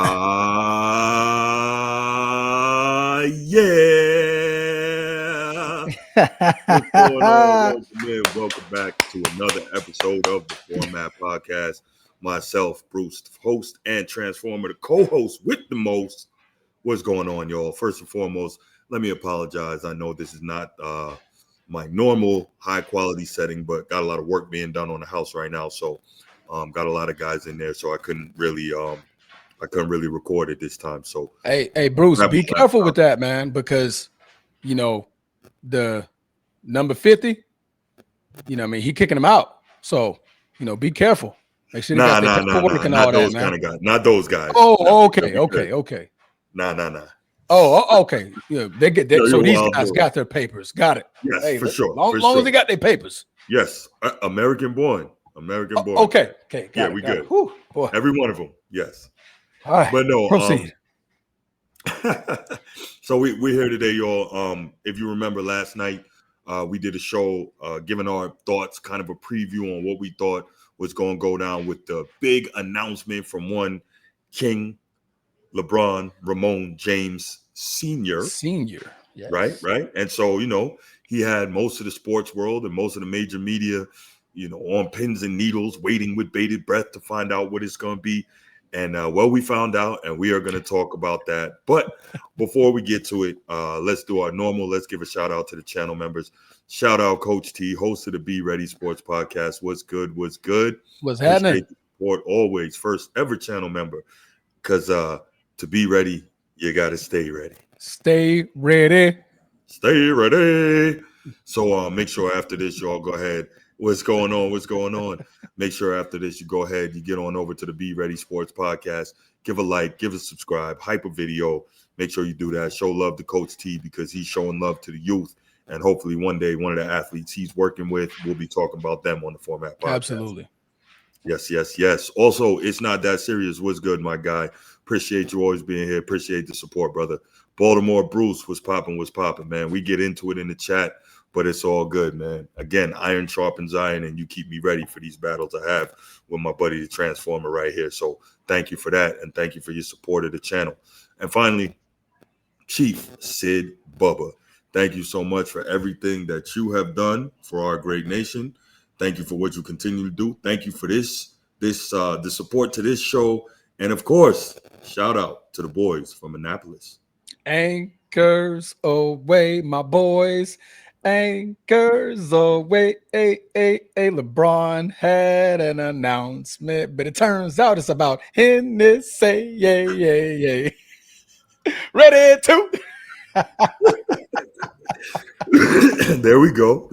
Yeah. What's going on? Welcome in. Welcome back to another episode of the Format Podcast. Myself, Bruce, the host and Transformer, the co-host with the most. What's going on, y'all? First and foremost, let me apologize. I know this is not my normal high-quality setting, but got a lot of work being done on the house right now. So got a lot of guys in there, so I couldn't really record it this time. So hey Bruce, be careful with that, man, because you know the number 50, he kicking him out. So, be careful. Make sure they got their paperwork and all that, man. Kind of guys. Not those guys. Oh, okay. Nah. Oh, okay. Yeah, they get that. So these guys got their papers. Got it. Yes, for sure. Long as they got their papers. Yes, American born. Okay. Got we good. Whew, boy. Every one of them. Yes. All right. But no. Proceed. So we're here today, y'all. If you remember last night, we did a show giving our thoughts, kind of a preview on what we thought was going to go down with the big announcement from one King, LeBron James Sr. Yes. Right. And so, he had most of the sports world and most of the major media, on pins and needles, waiting with bated breath to find out what it's going to be. And we found out, and we are going to talk about that. But before we get to it, let's do our normal. Let's give a shout out to the channel members. Shout out Coach T, host of the Be Ready Sports Podcast. What's good? What's happening? Support always, first ever channel member. Because to be ready, you got to stay ready. Stay ready. So make sure after this, y'all go ahead. What's going on? Make sure after this, you go ahead, you get on over to the Be Ready Sports Podcast. Give a like, give a subscribe, hype a video. Make sure you do that. Show love to Coach T because he's showing love to the youth. And hopefully one day, one of the athletes he's working with, we'll be talking about them on the Format Podcast. Absolutely. Yes. Also, it's not that serious. What's good, my guy? Appreciate you always being here. Appreciate the support, brother. Baltimore Bruce, what's popping, man? We get into it in the chat. But it's all good, man. Again, iron sharpens iron, and you keep me ready for these battles I have with my buddy, the Transformer, right here. So thank you for that, and thank you for your support of the channel. And finally, Chief Sid Bubba, thank you so much for everything that you have done for our great nation. Thank you for what you continue to do. Thank you for the support to this show. And, of course, shout out to the boys from Annapolis. Anchors away, my boys. Anchors away, LeBron had an announcement, but it turns out it's about Hennessy, yay. Ready to. There we go.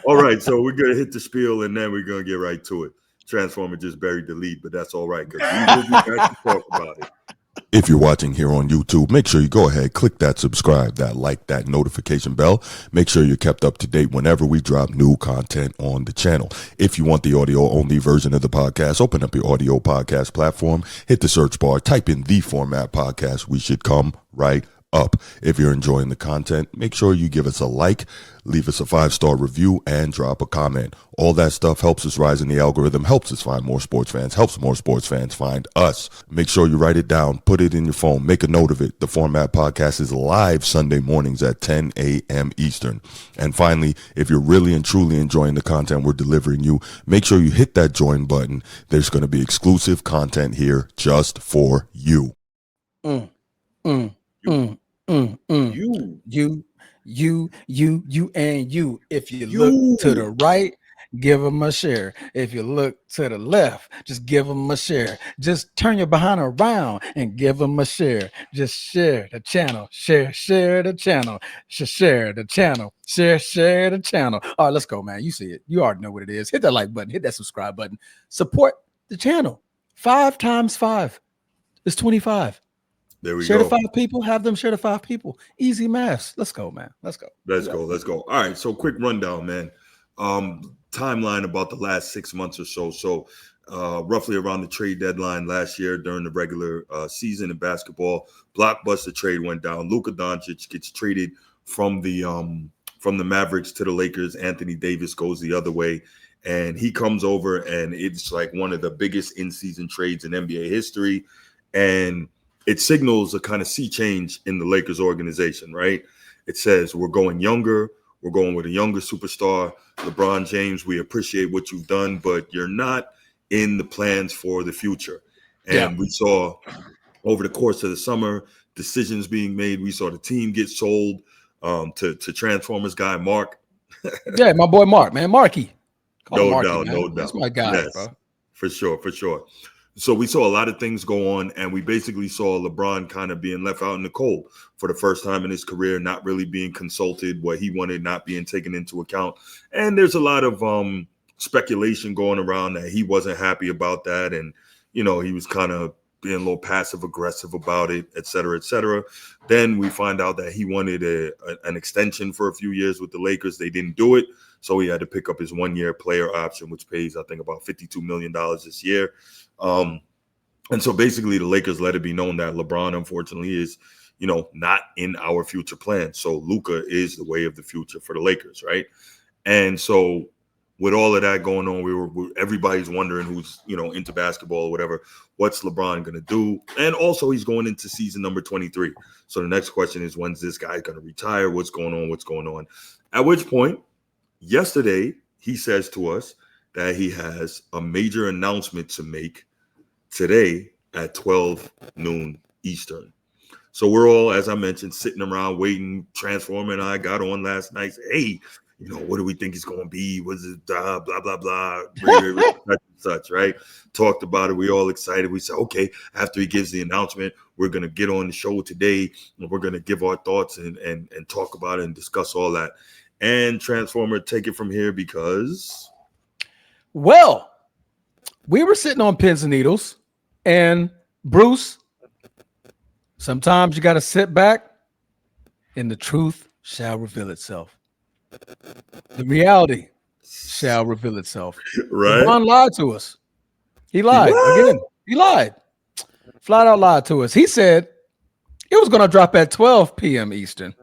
All right, so we're going to hit the spiel, and then we're going to get right to it. Transformer just buried the lead, but that's all right, because we will be back to talk about it. If you're watching here on YouTube, make sure you go ahead, click that subscribe, that like, that notification bell. Make sure you're kept up to date whenever we drop new content on the channel. If you want the audio-only version of the podcast, open up your audio podcast platform, hit the search bar, type in The Format Podcast. We should come right up. If you're enjoying the content, make sure you give us a like, leave us a 5-star review, and drop a comment. All that stuff helps us rise in the algorithm, helps us find more sports fans, helps more sports fans find us. Make sure you write it down, put it in your phone, make a note of it. The Format Podcast is live Sunday mornings at 10 a.m. Eastern. And finally, if you're really and truly enjoying the content we're delivering you, make sure you hit that join button. There's going to be exclusive content here just for you. You and you. If you look to the right, give them a share. If you look to the left, just give them a share. Just turn your behind around and give them a share. Just share the channel. Share the channel. Share the channel. Share the channel. All right, let's go, man. You see it. You already know what it is. Hit that like button. Hit that subscribe button. Support the channel. 5 times 5 is 25. There we share go. To 5 people, have them share to 5 people. Easy maths. Let's go, man. Let's go. All right. So quick rundown, man. Timeline about the last 6 months or so. So roughly around the trade deadline last year during the regular season in basketball, blockbuster trade went down. Luka Doncic gets traded from the Mavericks to the Lakers. Anthony Davis goes the other way. And he comes over, and it's like one of the biggest in-season trades in NBA history. and it signals a kind of sea change in the Lakers organization, right? It says we're going younger. We're going with a younger superstar, LeBron James. We appreciate what you've done, but you're not in the plans for the future. And we saw over the course of the summer decisions being made. We saw the team get sold to Transformers guy Mark. Yeah, my boy Mark, man. Marky. Call him No Marky, doubt, man. no doubt. That's my guy, Yes, bro. for sure. So we saw a lot of things go on, and we basically saw LeBron kind of being left out in the cold for the first time in his career, not really being consulted, what he wanted not being taken into account. And there's a lot of speculation going around that he wasn't happy about that, and he was kind of being a little passive aggressive about it, et cetera, et cetera. Then we find out that he wanted an extension for a few years with the Lakers. They didn't do it, so he had to pick up his 1-year player option, which pays, I think, about $52 million this year. And so basically the Lakers let it be known that LeBron, unfortunately, is, not in our future plans. So Luka is the way of the future for the Lakers, right? And so with all of that going on, everybody's wondering who's, into basketball or whatever, what's LeBron going to do? And also he's going into season number 23. So the next question is, when's this guy going to retire? What's going on? At which point, yesterday, he says to us that he has a major announcement to make today at 12 noon Eastern. So we're all, as I mentioned, sitting around waiting. Transformer and I got on last night. Hey, what do we think it's going to be? Was it blah, blah, blah, such, right? Talked about it. We all excited. We said, okay, after he gives the announcement, we're going to get on the show today and we're going to give our thoughts and talk about it and discuss all that. And Transformer, take it from here because... Well, we were sitting on pins and needles, and Bruce, sometimes you got to sit back and the truth shall reveal itself. The reality shall reveal itself. Right? LeBron lied to us. He lied again. He lied. Flat out lied to us. He said it was going to drop at 12 p.m. Eastern.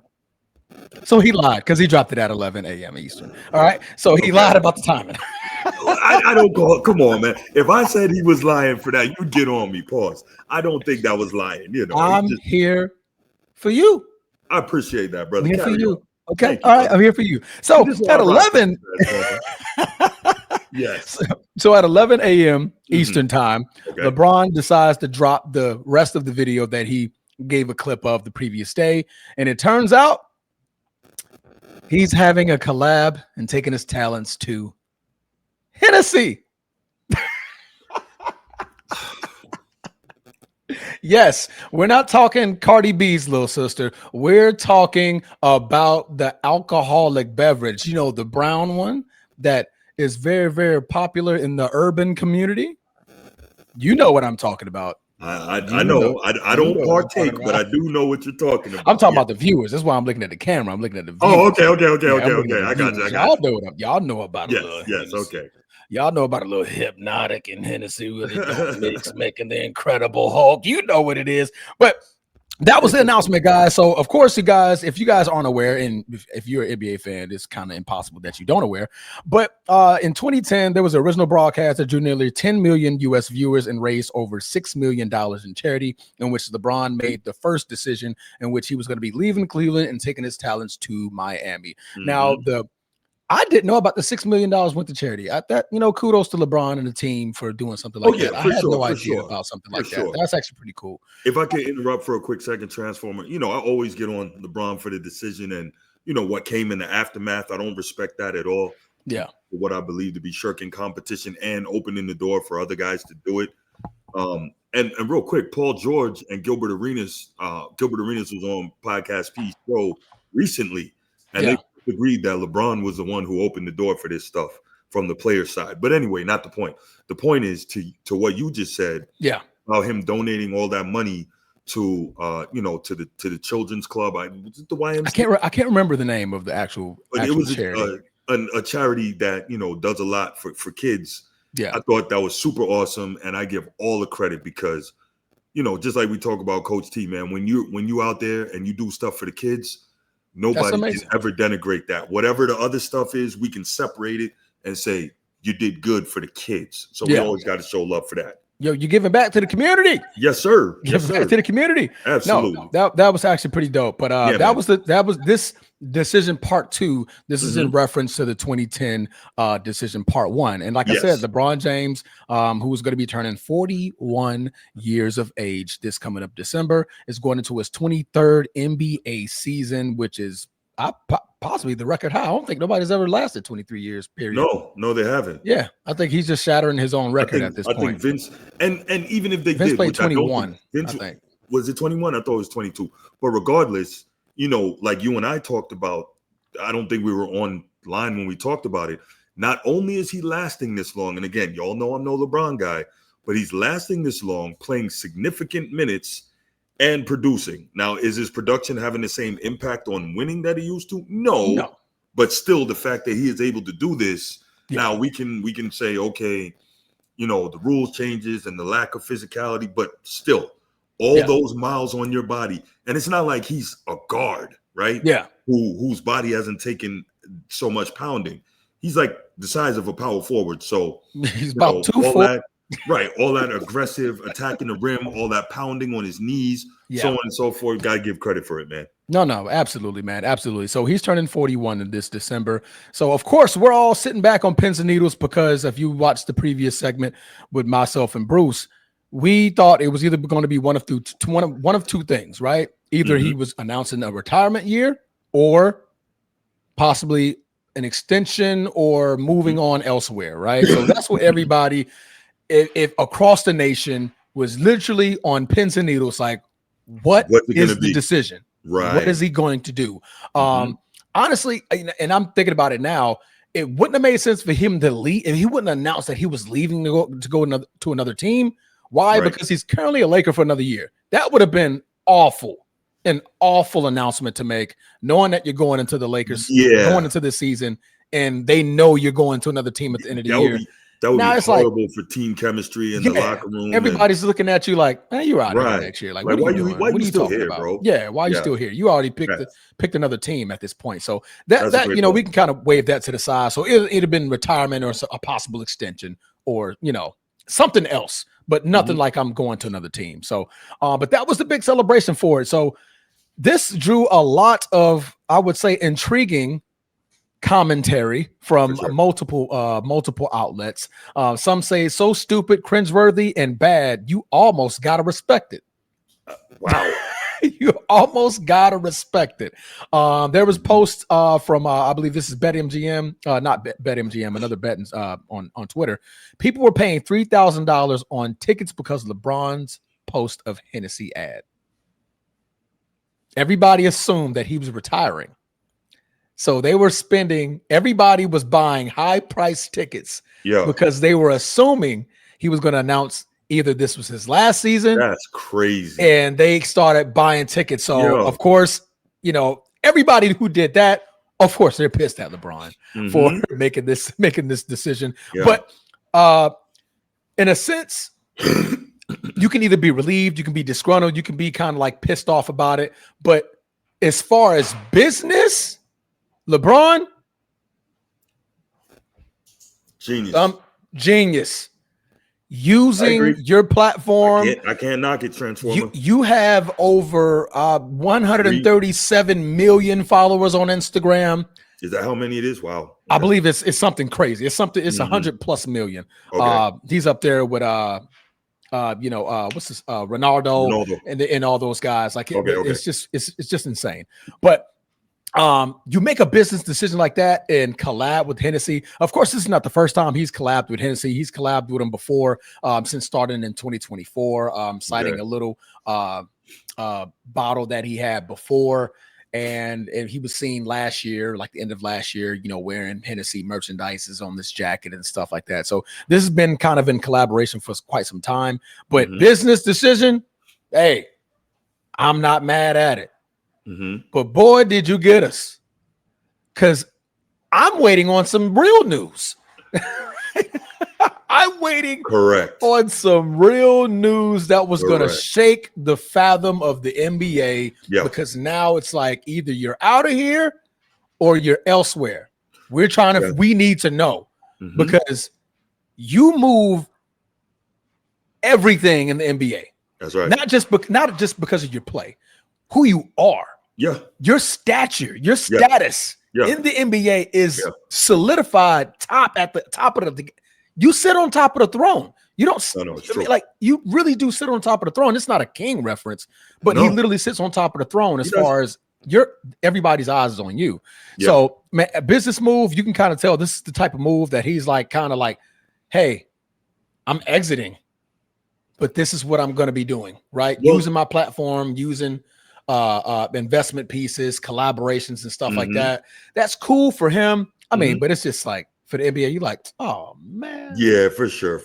So he lied because he dropped it at 11 a.m. Eastern. All right. So he lied about the timing. I don't call. Come on, man. If I said he was lying for that, you get on me. Pause. I don't think that was lying. I'm here for you. I appreciate that, brother. I'm here for you. On. Okay. All right. Brother. I'm here for you. So at 11. Yes. So at 11 a.m. Eastern time, LeBron decides to drop the rest of the video that he gave a clip of the previous day. And it turns out he's having a collab and taking his talents to Hennessy. Yes, we're not talking Cardi B's little sister. We're talking about the alcoholic beverage, the brown one that is very, very popular in the urban community. You know what I'm talking about. I know. I don't partake, but I do know what you're talking about. I'm talking about the viewers. That's why I'm looking at the camera. I'm looking at the viewers. Oh, okay. I got you. Y'all know about it. Yes, okay. Y'all know about a little Hypnotic and Hennessy with it mix, making the Incredible Hulk. You know what it is. But that was the announcement, guys. So, of course, you guys, if you guys aren't aware, and if you're an NBA fan, it's kind of impossible that you don't aware. But in 2010, there was an original broadcast that drew nearly 10 million U.S. viewers and raised over $6 million in charity, in which LeBron made the first decision in which he was going to be leaving Cleveland and taking his talents to Miami. Now, I didn't know about the $6 million went to charity. Kudos to LeBron and the team for doing something like that. I had no idea about something like that. That's actually pretty cool. If I can interrupt for a quick second, Transformer, I always get on LeBron for the decision and, what came in the aftermath. I don't respect that at all. Yeah. For what I believe to be shirking competition and opening the door for other guys to do it. And real quick, Paul George and Gilbert Arenas was on Podcast P show recently, and they agreed that LeBron was the one who opened the door for this stuff from the player side. But anyway, not the point. The point is to what you just said. Yeah. About him donating all that money to to the children's club. Was it the YMCA? I can't remember the name of the actual it was charity. A charity that does a lot for kids. Yeah. I thought that was super awesome, and I give all the credit because just like we talk about Coach T, man, when you out there and you do stuff for the kids, nobody can ever denigrate that. Whatever the other stuff is, we can separate it and say you did good for the kids. So we always got to show love for that. you're giving back to the community. Yes, sir. Yes, Giving back sir. to the community. Absolutely. No, that was actually pretty dope. But Yeah, that was this decision part 2. This is in Mhm. reference to the 2010 decision part 1. And like I said, Yes. LeBron James, who is going to be turning 41 years of age this coming up December, is going into his 23rd NBA season, which is possibly the record high. I don't think nobody's ever lasted 23 years, period. No, they haven't. Yeah, I think he's just shattering his own record at this I point. think Vince and even if they Vince did, played which I don't 21, think Vince I think. was it 21? I thought it was 22. But regardless, like you and I talked about, I don't think we were on line when we talked about it. Not only is he lasting this long, and again, y'all know I'm no LeBron guy, but he's lasting this long, playing significant minutes and producing. Now, is his production having the same impact on winning that he used to? No. But still, the fact that he is able to do this, now we can say, okay, the rules changes and the lack of physicality, but still, all those miles on your body, and it's not like he's a guard, right? Yeah. Whose body hasn't taken so much pounding. He's like the size of a power forward. So he's about 2 all foot. that, right? All that aggressive attacking the rim, all that pounding on his knees, so on and so forth. Got to give credit for it, man. No, absolutely, man. Absolutely. So he's turning 41 in this December. So of course we're all sitting back on pins and needles because if you watched the previous segment with myself and Bruce, we thought it was either going to be one of two things, right? Either he was announcing a retirement year or possibly an extension or moving on elsewhere, right? So that's what everybody, if across the nation, was literally on pins and needles, like, what's the decision? Right. What is he going to do? Honestly, and I'm thinking about it now, it wouldn't have made sense for him to leave if he wouldn't announce that he was leaving to go to another team. Why? Right. Because he's currently a Laker for another year. That would have been an awful announcement to make, knowing that you're going into the Lakers, going into the season, and they know you're going to another team at the end of the year. That would be horrible for team chemistry in the locker room. Everybody's looking at you like, you're out of here next year. Like, what are you doing? What are you talking about, bro? Yeah, why are you still here? You already picked another team at this point. So that we can kind of wave that to the side. So it'd have been retirement or a possible extension or something else, but nothing like I'm going to another team. So, but that was the big celebration for it. So this drew a lot of, I would say, intriguing commentary from multiple outlets. Some say so stupid, cringeworthy, and bad, you almost gotta respect it. Wow. You almost gotta respect it. There was posts from I believe this is BetMGM, not BetMGM, another bet on Twitter. People were paying $3,000 on tickets because of LeBron's post of Hennessy ad. Everybody assumed that he was retiring. So they were everybody was buying high-priced tickets because they were assuming he was going to announce either this was his last season. That's crazy. And they started buying tickets. So, of course, everybody who did that, of course, they're pissed at LeBron for making this decision. Yeah. But in a sense, you can either be relieved, you can be disgruntled, you can be kind of like pissed off about it. But as far as business, LeBron, genius. Using your platform, I can't knock it, Transformer. You have over 137 million followers on Instagram. Is that how many it is? Wow. I believe it's something crazy. It's 100+ million. Okay. He's up there with what's this? Ronaldo. And all those guys. Like it's just insane. But you make a business decision like that and collab with Hennessy. Of course, this is not the first time he's collabed with Hennessy. He's collabed with him before, since starting in 2024, citing a little bottle that he had before. And he was seen last year, like the end of last year, wearing Hennessy merchandise on this jacket and stuff like that. So this has been kind of in collaboration for quite some time. But business decision, hey, I'm not mad at it. But boy, did you get us. Because I'm waiting on some real news. I'm waiting on some real news that was going to shake the fathom of the NBA. Because now it's like either you're out of here or you're elsewhere. We're trying to, we need to know. Because you move everything in the NBA. That's right. Not just because of your play, who you are. Yeah. Your stature, your status in the NBA is solidified at the top of the. You sit on top of the throne. You don't. No, it's true. Like you really do sit on top of the throne. It's not a king reference, but he literally sits on top of the throne as far as everybody's eyes is on you. Yeah. So, man, a business move, you can kind of tell this is the type of move that he's like, kind of like, hey, I'm exiting, but this is what I'm going to be doing, right? Well, using my platform, using investment pieces, collaborations and stuff like that. That's cool for him. I mean, but it's just like for the NBA, you like, oh man. Yeah, for sure.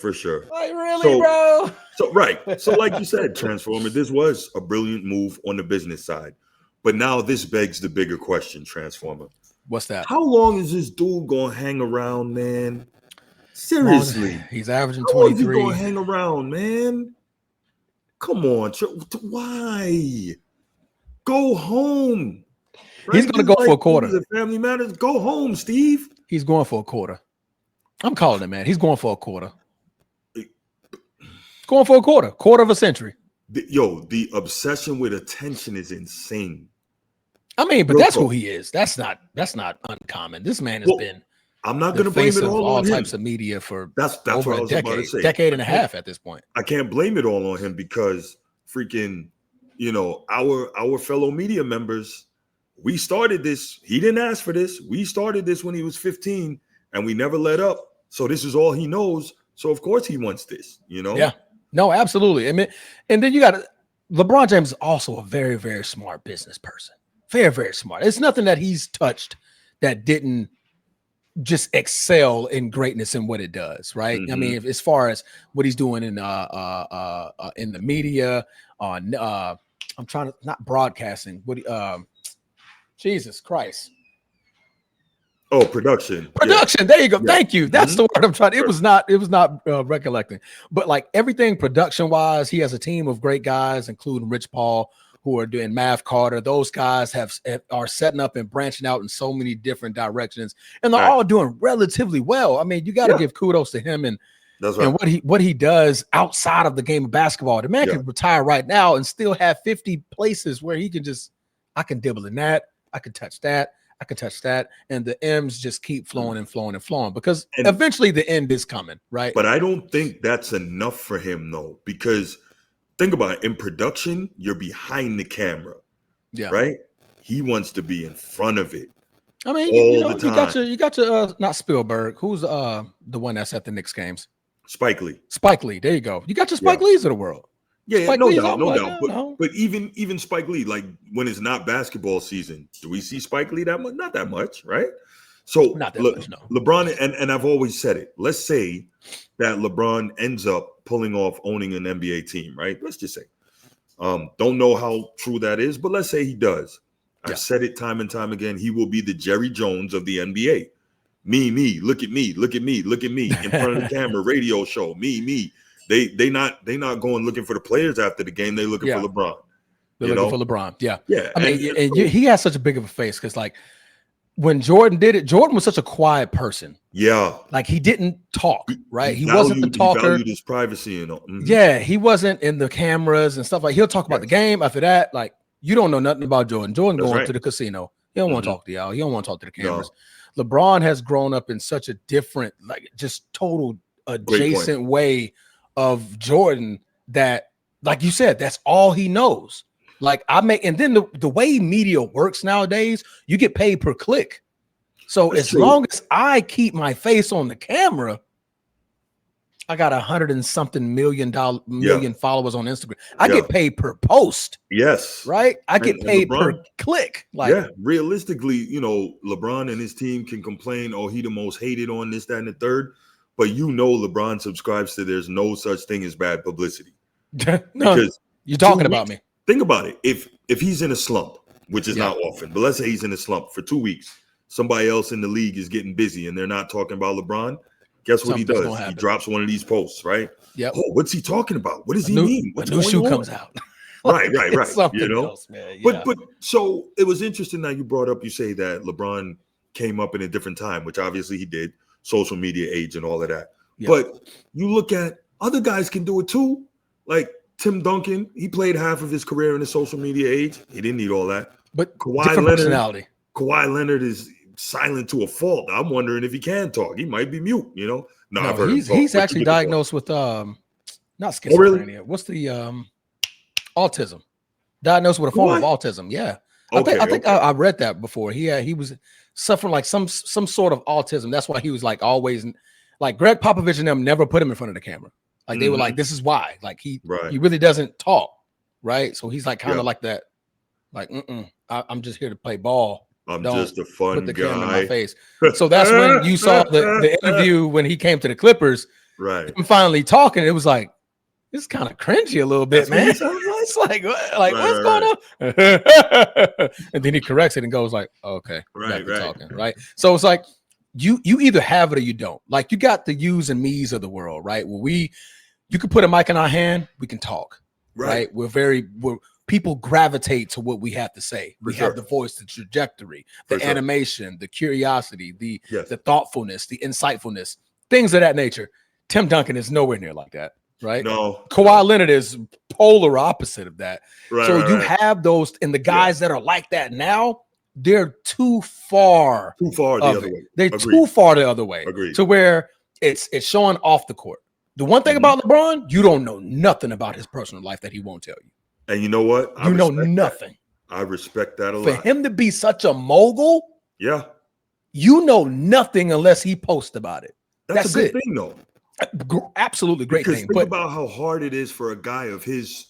Like, really, bro? So right. So like you said, Transformer, this was a brilliant move on the business side. But now this begs the bigger question, Transformer. What's that? How long is this dude gonna hang around, man? Seriously. He's averaging 23. How long is he gonna hang around, man? Come on. Why? Go home. Right? He's going to go for a quarter. Family matters. Go home, Steve. He's going for a quarter. I'm calling it, man. He's going for a quarter. Going for a quarter of a century. The obsession with attention is insane. I mean, but that's who he is. That's not uncommon. This man has been. I'm not going to blame it all on him. Types of media for that's over what I a was about to say. Decade and a half at this point. I can't blame it all on him because freaking, our fellow media members, we started this. He didn't ask for this. We started this when he was 15 and we never let up. So this is all he knows. So of course he wants this, Yeah. No, absolutely. I mean, and then you got LeBron James is also a very, very smart business person. Very, very smart. It's nothing that he's touched that didn't just excel in greatness in what it does, right? I mean, as far as what he's doing in the media, on I'm trying to not broadcasting. Jesus Christ. Oh, production. Yeah. There you go. Yeah. Thank you. That's the word I'm trying. It was not recollecting, but like everything production wise, he has a team of great guys, including Rich Paul, who are doing Mav Carter. Those guys are setting up and branching out in so many different directions, and they're all doing relatively well. I mean, you got to give kudos to him and what he does outside of the game of basketball. The man can retire right now and still have 50 places where he can I can dibble in that, I can touch that. I can touch that, and the M's just keep flowing and flowing and flowing because eventually the end is coming, right? But I don't think that's enough for him, though, because think about it. In production, you're behind the camera, right? He wants to be in front of it. I mean, the time. you got your not Spielberg. Who's the one that's at the Knicks games? Spike Lee. Spike Lee. There you go. You got your Spike Lees of the world. Yeah, no doubt. But even Spike Lee, like when it's not basketball season, do we see Spike Lee that much? Not that much, right? So not that much, no. LeBron, and I've always said it. Let's say that LeBron ends up pulling off owning an NBA team, right? Let's just say. Don't know how true that is, but let's say he does. I've said it time and time again. He will be the Jerry Jones of the NBA. Me, look at me in front of the camera, radio show, me. They not going looking for the players after the game. They're looking for LeBron. They're looking for LeBron. Yeah. Yeah. I mean, he has such a big of a face because like when Jordan did it, Jordan was such a quiet person. Yeah. Like he didn't talk, right? He wasn't the talker. He valued his privacy and all. Yeah, he wasn't in the cameras and stuff. Like he'll talk about the game. After that, like you don't know nothing about Jordan. Jordan going to the casino. He don't want to talk to y'all. He don't want to talk to the cameras. No. LeBron has grown up in such a different, like just total adjacent way of Jordan that, like you said, that's all he knows. Like and then the way media works nowadays, you get paid per click. So that's as long as I keep my face on the camera, I got 100 and something million followers on Instagram. I get paid per post. Yes. Right. I get paid LeBron, per click. Like, realistically, LeBron and his team can complain, oh, he the most hated on this, that, and the third. But LeBron subscribes to there's no such thing as bad publicity. No, because you're talking about me. Think about it. If he's in a slump, which is not often, but let's say he's in a slump for 2 weeks, somebody else in the league is getting busy and they're not talking about LeBron. Guess what he does? He drops one of these posts, right? Yep. Oh, what's he talking about? What does he mean? What's a new shoe comes out. Right. Else, man. Yeah. But so it was interesting that you brought up, you say that LeBron came up in a different time, which obviously he did, social media age and all of that. Yeah. But you look at other guys can do it too. Like Tim Duncan, he played half of his career in the social media age. He didn't need all that. But different personality. Kawhi Leonard is silent to a fault. I'm wondering if he can talk. He might be mute, you know? No, I've heard him talk, he's actually diagnosed with not schizophrenia. really? What's the autism? Diagnosed with a form of autism. Yeah. I think I read that before. He was suffering like some sort of autism. That's why he was like always like Greg Popovich and them never put him in front of the camera. Like they were like, this is why. Like he really doesn't talk, right? So he's like kind of like that. Like, I'm just here to play ball. I'm just a fun put the guy. camera in my face. So that's when you saw the interview when he came to the Clippers. Right. Him finally talking. It was like, this is kind of cringy a little bit, man. It's like what's going on? And then he corrects it and goes like, okay, talking, right? So it's like you either have it or you don't. Like you got the yous and me's of the world, right? Where you can put a mic in our hand, we can talk, right? We're people gravitate to what we have to say. We have the voice, the trajectory, the animation, the curiosity, the thoughtfulness, the insightfulness, things of that nature. Tim Duncan is nowhere near like that, right? No. Kawhi Leonard is polar opposite of that. You have those, and the guys that are like that now, they're too far the other way. They're too far the other way. To where it's showing off the court. The one thing about LeBron, you don't know nothing about his personal life that he won't tell you. And you know what? You know nothing. I respect that a lot. For him to be such a mogul, you know nothing unless he posts about it. That's a good thing, though. Absolutely great thing. Think about how hard it is for a guy of his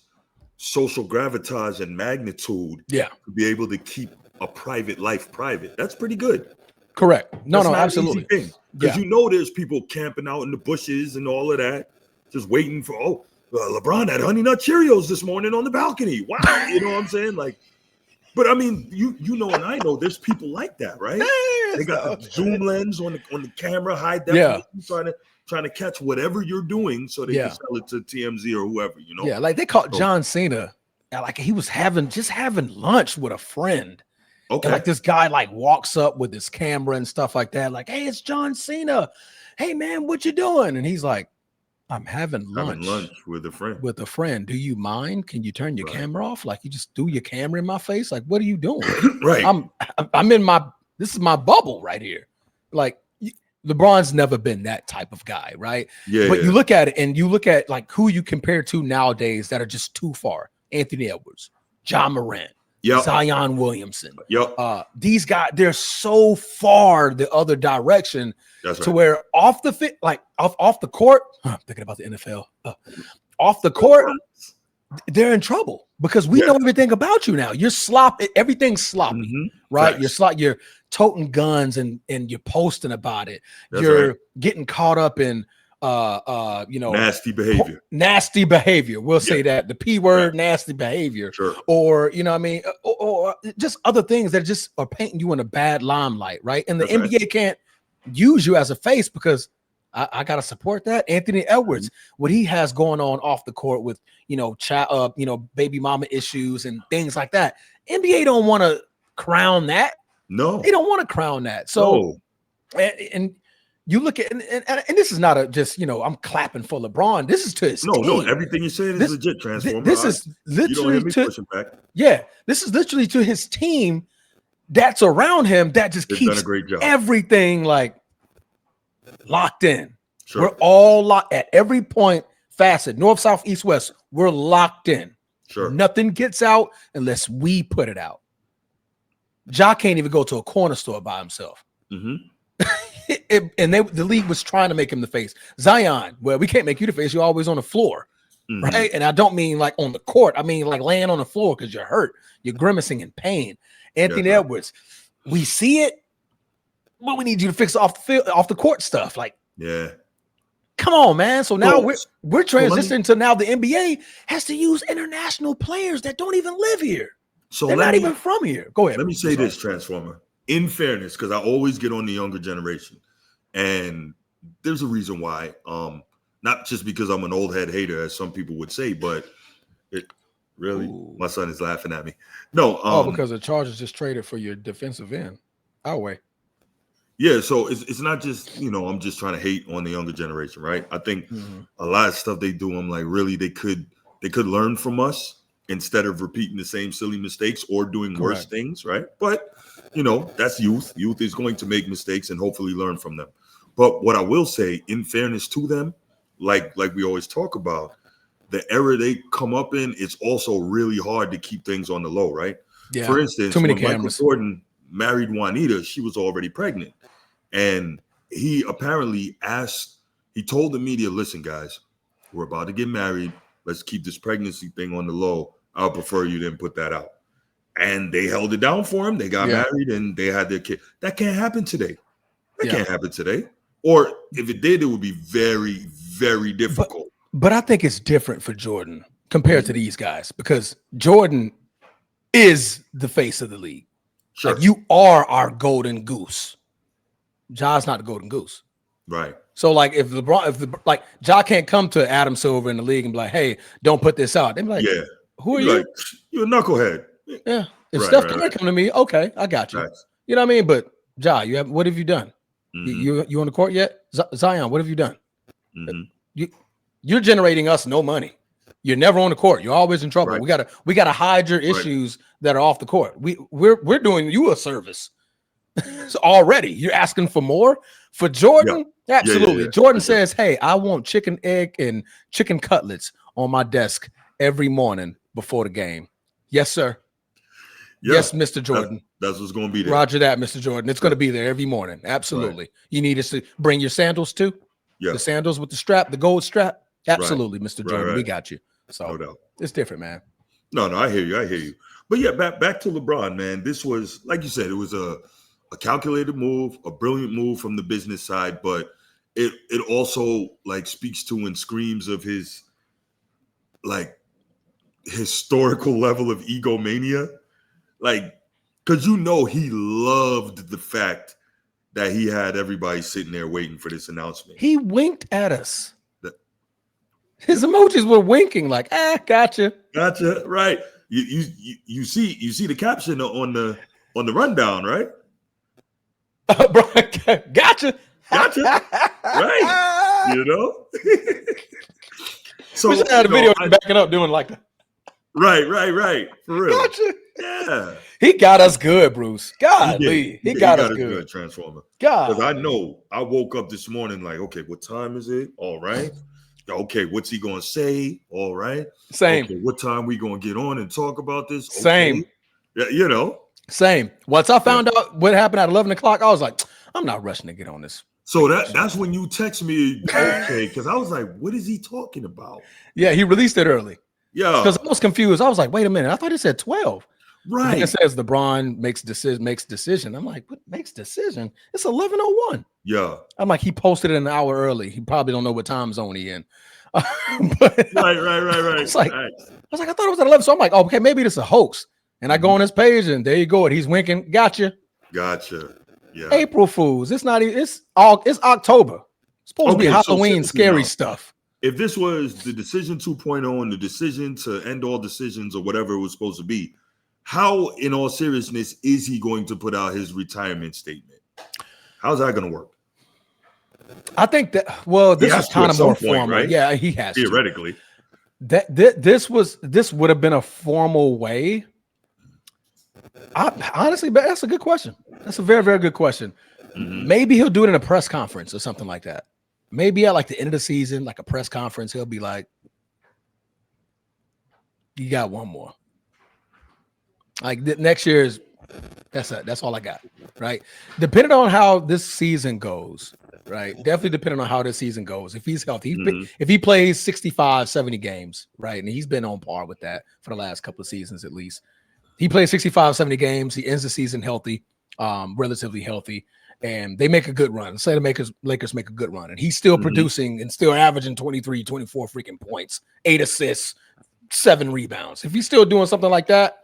social gravitas and magnitude to be able to keep a private life private. That's pretty good. Correct. No, absolutely. Because you know there's people camping out in the bushes and all of that, just waiting for, LeBron had Honey Nut Cheerios this morning on the balcony. Wow. You know what I'm saying? Like, but I mean, you know, and I know there's people like that, right? They got the zoom lens on the camera, high definition, trying to catch whatever you're doing so they can sell it to TMZ or whoever, you know? Yeah, like they caught John Cena. Like he was having lunch with a friend. Okay. And like this guy like walks up with his camera and stuff like that. Like, hey, it's John Cena. Hey man, what you doing? And he's like, I'm having lunch with a friend. With a friend. Do you mind? Can you turn your camera off? Like you just do your camera in my face? Like, what are you doing? Right. I'm in this is my bubble right here. Like LeBron's never been that type of guy, right? Yeah. But you look at it and you look at like who you compare to nowadays that are just too far. Anthony Edwards, John Morant, Zion Williamson. These guys, they're so far the other direction to where off the court, I'm thinking about the NFL. Off the court, they're in trouble because we know everything about you now. You're sloppy, everything's sloppy, right? You're toting guns and you're posting about it. You're getting caught up in nasty behavior. We'll say that the P word, nasty behavior, or or just other things that just are painting you in a bad limelight, right? And the NBA can't use you as a face because I gotta support that. Anthony Edwards, what he has going on off the court with baby mama issues and things like that. NBA don't want to crown that. No, they don't want to crown that. So and you look at and this is not I'm clapping for LeBron. This is to his team. No, everything you said is legit, Transformer. This is literally pushing back. Yeah, this is literally to his team that's around him that just keeps everything like locked in. We're all locked at every point, facet, north, south, east, west. We're locked in. Nothing gets out unless we put it out. Ja can't even go to a corner store by himself. And the league was trying to make him the face. Zion, well, we can't make you the face. You're always on the floor, right? And I don't mean like on the court. I mean like laying on the floor because you're hurt. You're grimacing in pain. Anthony Edwards, we see it, but we need you to fix off the court stuff. Like, come on, man. So now we're transitioning to now the NBA has to use international players that don't even live here. So they're not even from here. Go ahead. Let me say this, Transformer. In fairness, because I always get on the younger generation, and there's a reason why. Not just because I'm an old head hater, as some people would say, but it really, my son is laughing at me. No, because the Chargers just traded for your defensive end. Our way. Yeah, so it's not just, I'm just trying to hate on the younger generation, right? I think a lot of stuff they do, I'm like, really, they could learn from us instead of repeating the same silly mistakes or doing worse Correct. things, right? But that's youth. Youth is going to make mistakes and hopefully learn from them. But what I will say, in fairness to them, like we always talk about, the era they come up in, it's also really hard to keep things on the low, right? Yeah. For Too instance, many when Michael cameras. Jordan married Juanita, she was already pregnant. And he apparently he told the media, listen, guys, we're about to get married. Let's keep this pregnancy thing on the low. I'll prefer you didn't put that out. And they held it down for him. They got married and they had their kid. That can't happen today. That can't happen today. Or if it did, it would be very, very difficult. But I think it's different for Jordan compared to these guys because Jordan is the face of the league. Sure. Like, you are our golden goose. Ja's not the golden goose. Right. So, like, if Ja can't come to Adam Silver in the league and be like, hey, don't put this out. They'd be like, who are you? Like, you're a knucklehead. Yeah. If Steph Curry come to me, okay, I got you. Right. You know what I mean? But Ja, what have you done? Mm-hmm. You on the court yet? Zion, what have you done? Mm-hmm. You're generating us no money. You're never on the court. You're always in trouble. Right. We gotta hide your issues that are off the court. We're doing you a service. So already you're asking for more for Jordan. Yeah. Absolutely. Jordan says, hey, I want chicken, egg, and chicken cutlets on my desk every morning before the game. Yes, sir. Yeah. Yes, Mr. Jordan. That's what's going to be there. Roger that, Mr. Jordan. It's going to be there every morning. Absolutely. Right. You need us to bring your sandals too. Yeah. The sandals with the strap, the gold strap. Absolutely, right. Mr. Jordan. Right. We got you. So no doubt. It's different, man. No, I hear you. But yeah, back to LeBron, man. This was, like you said, it was a calculated move, a brilliant move from the business side, but it also like speaks to and screams of his like historical level of egomania. Like, because he loved the fact that he had everybody sitting there waiting for this announcement. He winked at us. His emojis were winking, like, gotcha. Gotcha. Right. You see the caption on the rundown, right? Gotcha. Right. So we should have a video backing up doing like that. Right. For real. Gotcha. Yeah. He got us good, Bruce. Golly. He got us good. Transformer. God. Because I know I woke up this morning like, okay, what time is it? All right. Okay, what's he gonna say? All right. Same. Okay, what time we gonna get on and talk about this? Okay. Same. Yeah, Same. Once I found out what happened at 11 o'clock, I was like, I'm not rushing to get on this. So that's when you text me, okay, because I was like, what is he talking about? Yeah, he released it early. Yeah. Because I was confused. I was like, wait a minute. I thought it said 12. Right. It says LeBron makes decision. I'm like, what makes decision? It's 11:01. Yeah. I'm like, he posted it an hour early. He probably don't know what time zone he in. Right. I was like, I thought it was at 11. So I'm like, okay, maybe this is a hoax. And I go on his page and there you go. And he's winking. Gotcha. Yeah. April Fools. It's not even. It's October. It's supposed to be Halloween scary stuff. If this was the decision 2.0 and the decision to end all decisions or whatever it was supposed to be, how, in all seriousness, is he going to put out his retirement statement? How's that going to work? I think that, this is kind of more formal. Right? Yeah, he has theoretically. This would have been a formal way. Honestly, but that's a good question. That's a very, very good question. Mm-hmm. Maybe he'll do it in a press conference or something like that. Maybe at like the end of the season, like a press conference, he'll be like, "You got one more." Like next year's, that's all I got, right? Depending on how this season goes, right? Definitely depending on how this season goes. If he's healthy, if he plays 65, 70 games, right? And he's been on par with that for the last couple of seasons at least. He plays 65, 70 games. He ends the season healthy, relatively healthy, and they make a good run. Say the Lakers make a good run, and he's still producing and still averaging 23, 24 freaking points, 8 assists, 7 rebounds. If he's still doing something like that,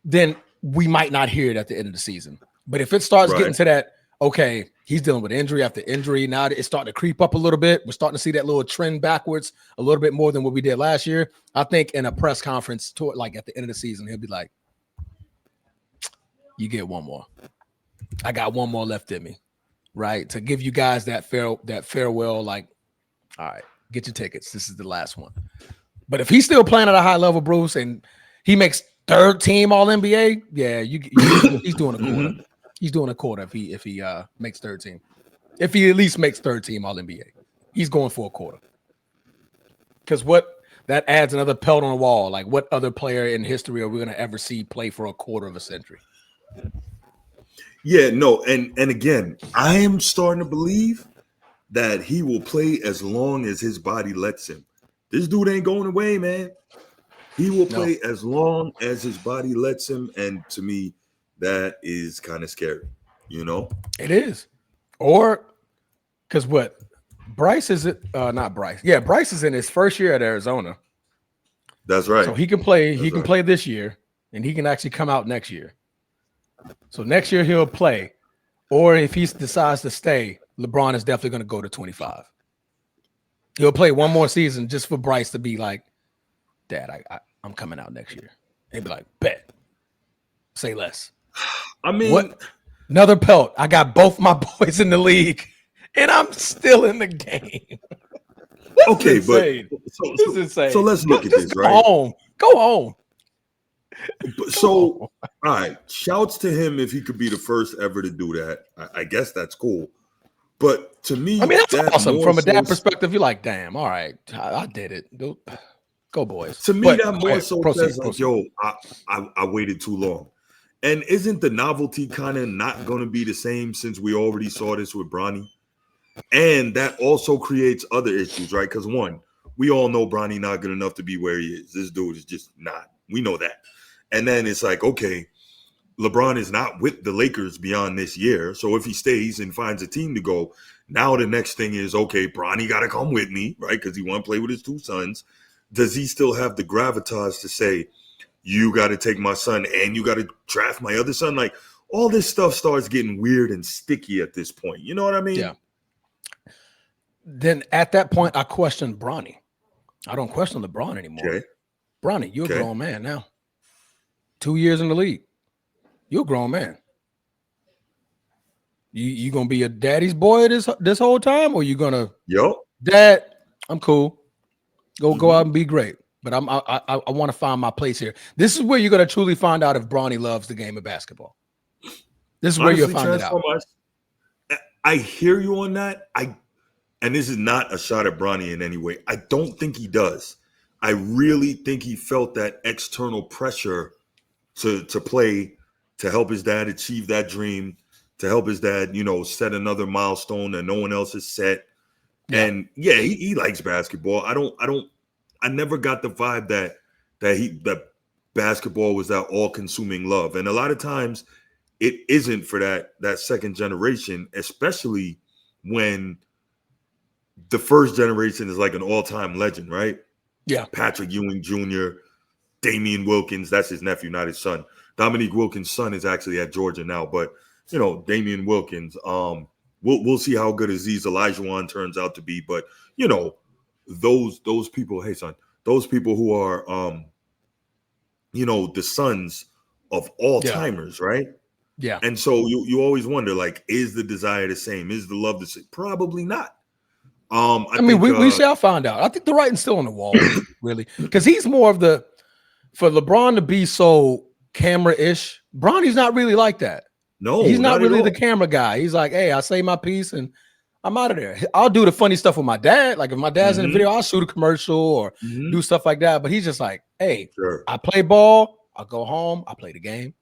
then we might not hear it at the end of the season. But if it starts getting to that, okay, he's dealing with injury after injury. Now it's starting to creep up a little bit. We're starting to see that little trend backwards a little bit more than what we did last year. I think in a press conference, like at the end of the season, he'll be like, "You get one more." I got one more left in me, right? To give you guys that farewell, like, all right, get your tickets. This is the last one. But if he's still playing at a high level, Bruce, and he makes third team All NBA, yeah, he's doing a quarter. He's doing a quarter if he makes third team. If he at least makes third team All NBA, he's going for a quarter. Because that adds another pelt on the wall. Like, what other player in history are we going to ever see play for a quarter of a century? Yeah, no, and again, I am starting to believe that he will play as long as his body lets him. This dude ain't going away, man. He will play as long as his body lets him, and to me, that is kind of scary. You know, it is. Or because what Bryce is it? Not Bryce. Yeah, Bryce is in his first year at Arizona. That's right. So he can play. He can play this year, and he can actually come out next year. So next year he'll play, or if he decides to stay, LeBron is definitely going to go to 25. He'll play one more season just for Bryce to be like, Dad, I'm coming out next year. He'd be like, bet. Say less. I mean, what? Another pelt. I got both my boys in the league, and I'm still in the game. Okay, but this is insane. So let's look at this, right? Go home. So, all right, shouts to him if he could be the first ever to do that. I guess that's cool. But to me, I mean, that's awesome. From a dad perspective, you're like, damn, all right, I did it. Go, boys. To me, that more so says like, yo, I waited too long. And isn't the novelty kind of not going to be the same since we already saw this with Bronny? And that also creates other issues, right? Because one, we all know Bronny not good enough to be where he is. This dude is just not. We know that. And then it's like, okay, LeBron is not with the Lakers beyond this year. So if he stays and finds a team to go, now the next thing is, okay, Bronny got to come with me, right? Because he want to play with his two sons. Does he still have the gravitas to say, you got to take my son and you got to draft my other son? Like, all this stuff starts getting weird and sticky at this point. You know what I mean? Yeah. Then at that point, I question Bronny. I don't question LeBron anymore. Okay. Bronny, you're a grown man now. 2 years in the league. You're a grown man. You gonna be a daddy's boy this whole time, or you gonna Dad, I'm cool. Go out and be great. But I want to find my place here. This is where you're gonna truly find out if Bronny loves the game of basketball. This is where you'll find it out. I hear you on that. And this is not a shot at Bronny in any way. I don't think he does. I really think he felt that external pressure to play, to help his dad achieve that dream, to help his dad, set another milestone that no one else has set. Yeah. And yeah, he likes basketball. I never got the vibe that basketball was that all-consuming love. And a lot of times it isn't for that second generation, especially when the first generation is like an all-time legend, right? Yeah. Patrick Ewing Jr., Damian Wilkins, that's his nephew, not his son. Dominique Wilkins' son is actually at Georgia now, but Damian Wilkins. We'll see how good Aziz Olajuwon turns out to be, but those people. Hey, son, those people who are the sons of all timers, right? Yeah. And so you always wonder, like, is the desire the same? Is the love the same? Probably not. I mean, we shall find out. I think the writing's still on the wall, really, because he's more of for LeBron to be so camera-ish. Bronny's not really like that. No, he's not really the camera guy. He's like, hey, I say my piece and I'm out of there. I'll do the funny stuff with my dad. Like if my dad's in the video, I'll shoot a commercial or do stuff like that. But he's just like, hey, I play ball. I'll go home. I play the game.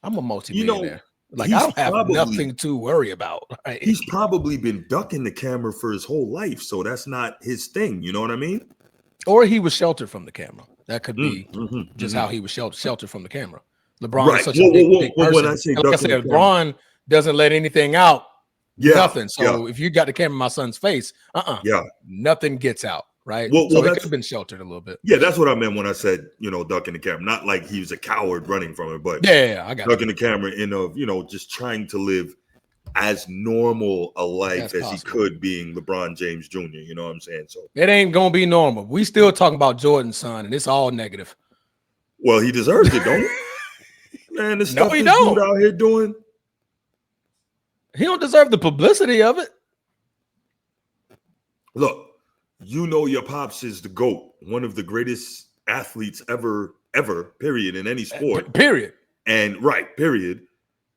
I'm a multi-millionaire. Like I don't have nothing to worry about. Right? He's probably been ducking the camera for his whole life. So that's not his thing. You know what I mean? Or he was sheltered from the camera. That could be just how he was sheltered from the camera. LeBron is such a big person. When I say like I said, LeBron doesn't let anything out. Nothing. So if you got the camera in my son's face, nothing gets out. Right. So he could have been sheltered a little bit. Yeah, that's what I meant when I said, ducking the camera. Not like he was a coward running from it, but I got ducking the camera in just trying to live as normal a life as he could, being LeBron James Jr. You know what I'm saying? So it ain't gonna be normal. We still talking about Jordan's son, and it's all negative. Well, he deserves it, don't he? Man, the stuff this dude out here doing. He don't deserve the publicity of it. Look, you know your pops is the GOAT, one of the greatest athletes ever, period, in any sport. Period. And period.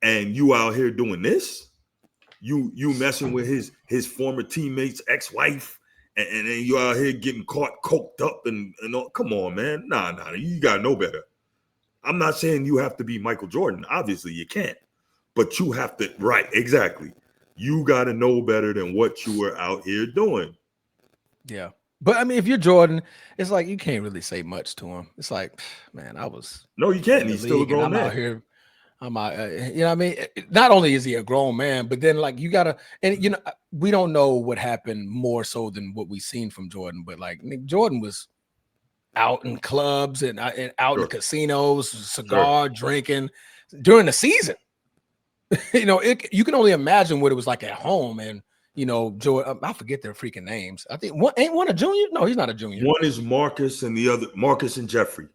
And you out here doing this? You messing with his former teammates' ex-wife, and then you out here getting caught coked up and all. Come on, man. Nah, you gotta know better. I'm not saying you have to be Michael Jordan. Obviously, you can't. But you have to, exactly. You gotta know better than what you were out here doing. Yeah. But I mean, if you're Jordan, it's like you can't really say much to him. It's like, man, I was no, you can't. He's still a grown man. I'm out here. I'm out. You know what I mean? Not only is he a grown man, but then like you gotta, and you know, we don't know what happened more so than what we've seen from Jordan. But like Nick Jordan was out in clubs and out in casinos, cigar drinking during the season. You know, you can only imagine what it was like at home. And you know, Jordan, I forget their freaking names. I think ain't one a junior. No, he's not a junior. One is Marcus, and the other Marcus and Jeffrey.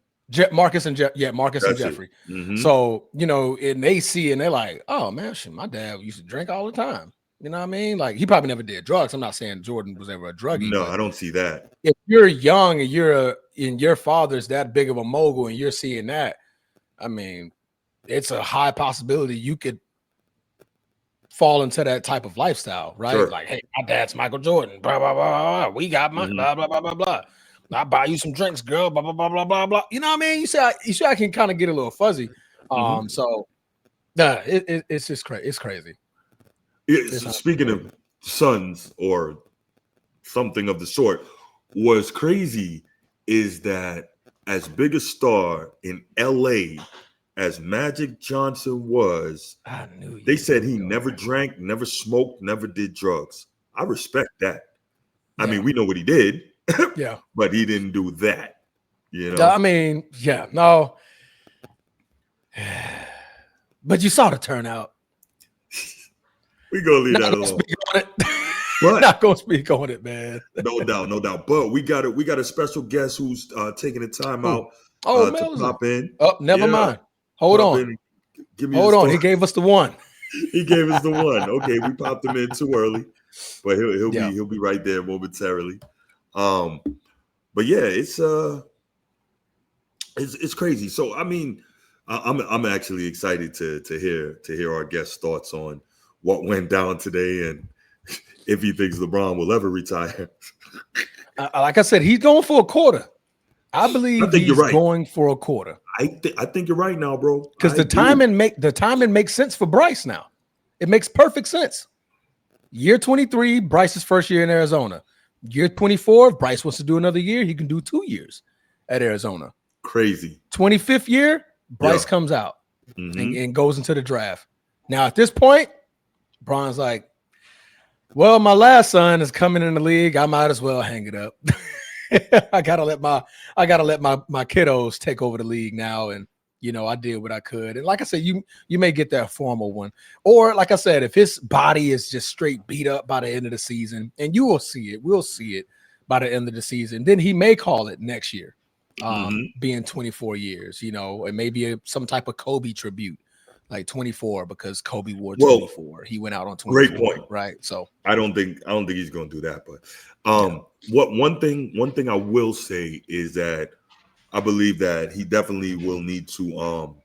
Marcus and Jeffrey. Mm-hmm. So you know, and they see and they're like, "Oh man, shit, my dad used to drink all the time." You know what I mean? Like he probably never did drugs. I'm not saying Jordan was ever a druggie. No, I don't see that. If you're young and your father's that big of a mogul and you're seeing that, I mean, it's a high possibility you could fall into that type of lifestyle, right? Sure. Like, hey, my dad's Michael Jordan. Blah blah blah blah. We got my blah blah blah blah blah. I'll buy you some drinks, girl. Blah blah blah blah blah blah. You know what I mean? You see, I can kind of get a little fuzzy. So, it's just crazy. It's crazy. Speaking of sons or something of the sort, what's crazy is that as big a star in LA as Magic Johnson was, they said he never drank, never smoked, never did drugs. I respect that. I mean, we know what he did. Yeah, but he didn't do that. You know, I mean, yeah, no. But you saw the turnout. We gonna leave that alone. We're not gonna speak on it, man. No doubt. But we got a special guest who's taking the time out to pop in. Oh, never mind. Hold on. Hold on. He gave us the one. He gave us the one. Okay, we popped him in too early, but he'll be right there momentarily. But yeah, it's crazy. So I mean, I'm actually excited to hear our guest's thoughts on what went down today and if he thinks LeBron will ever retire. Like I said, he's going for a quarter. I believe he's going for a quarter. I think you're right now, bro. Because the timing makes sense for Bryce now. It makes perfect sense. Year 23, Bryce's first year in Arizona. Year 24, if Bryce wants to do another year, he can do 2 years at Arizona. Crazy. 25th year, Bryce comes out and goes into the draft. Now, at this point, Bron's like, well, my last son is coming in the league. I might as well hang it up. I gotta let my kiddos take over the league now. And you know, I did what I could. And like I said, you may get that formal one. Or like I said, if his body is just straight beat up by the end of the season, and you will see it, we'll see it by the end of the season, then he may call it next year, being 24 years, you know, and maybe some type of Kobe tribute, like 24, because Kobe wore 24. He went out on 24. Great point. Right. So I don't think he's gonna do that. But one thing I will say is that I believe that he definitely will need to,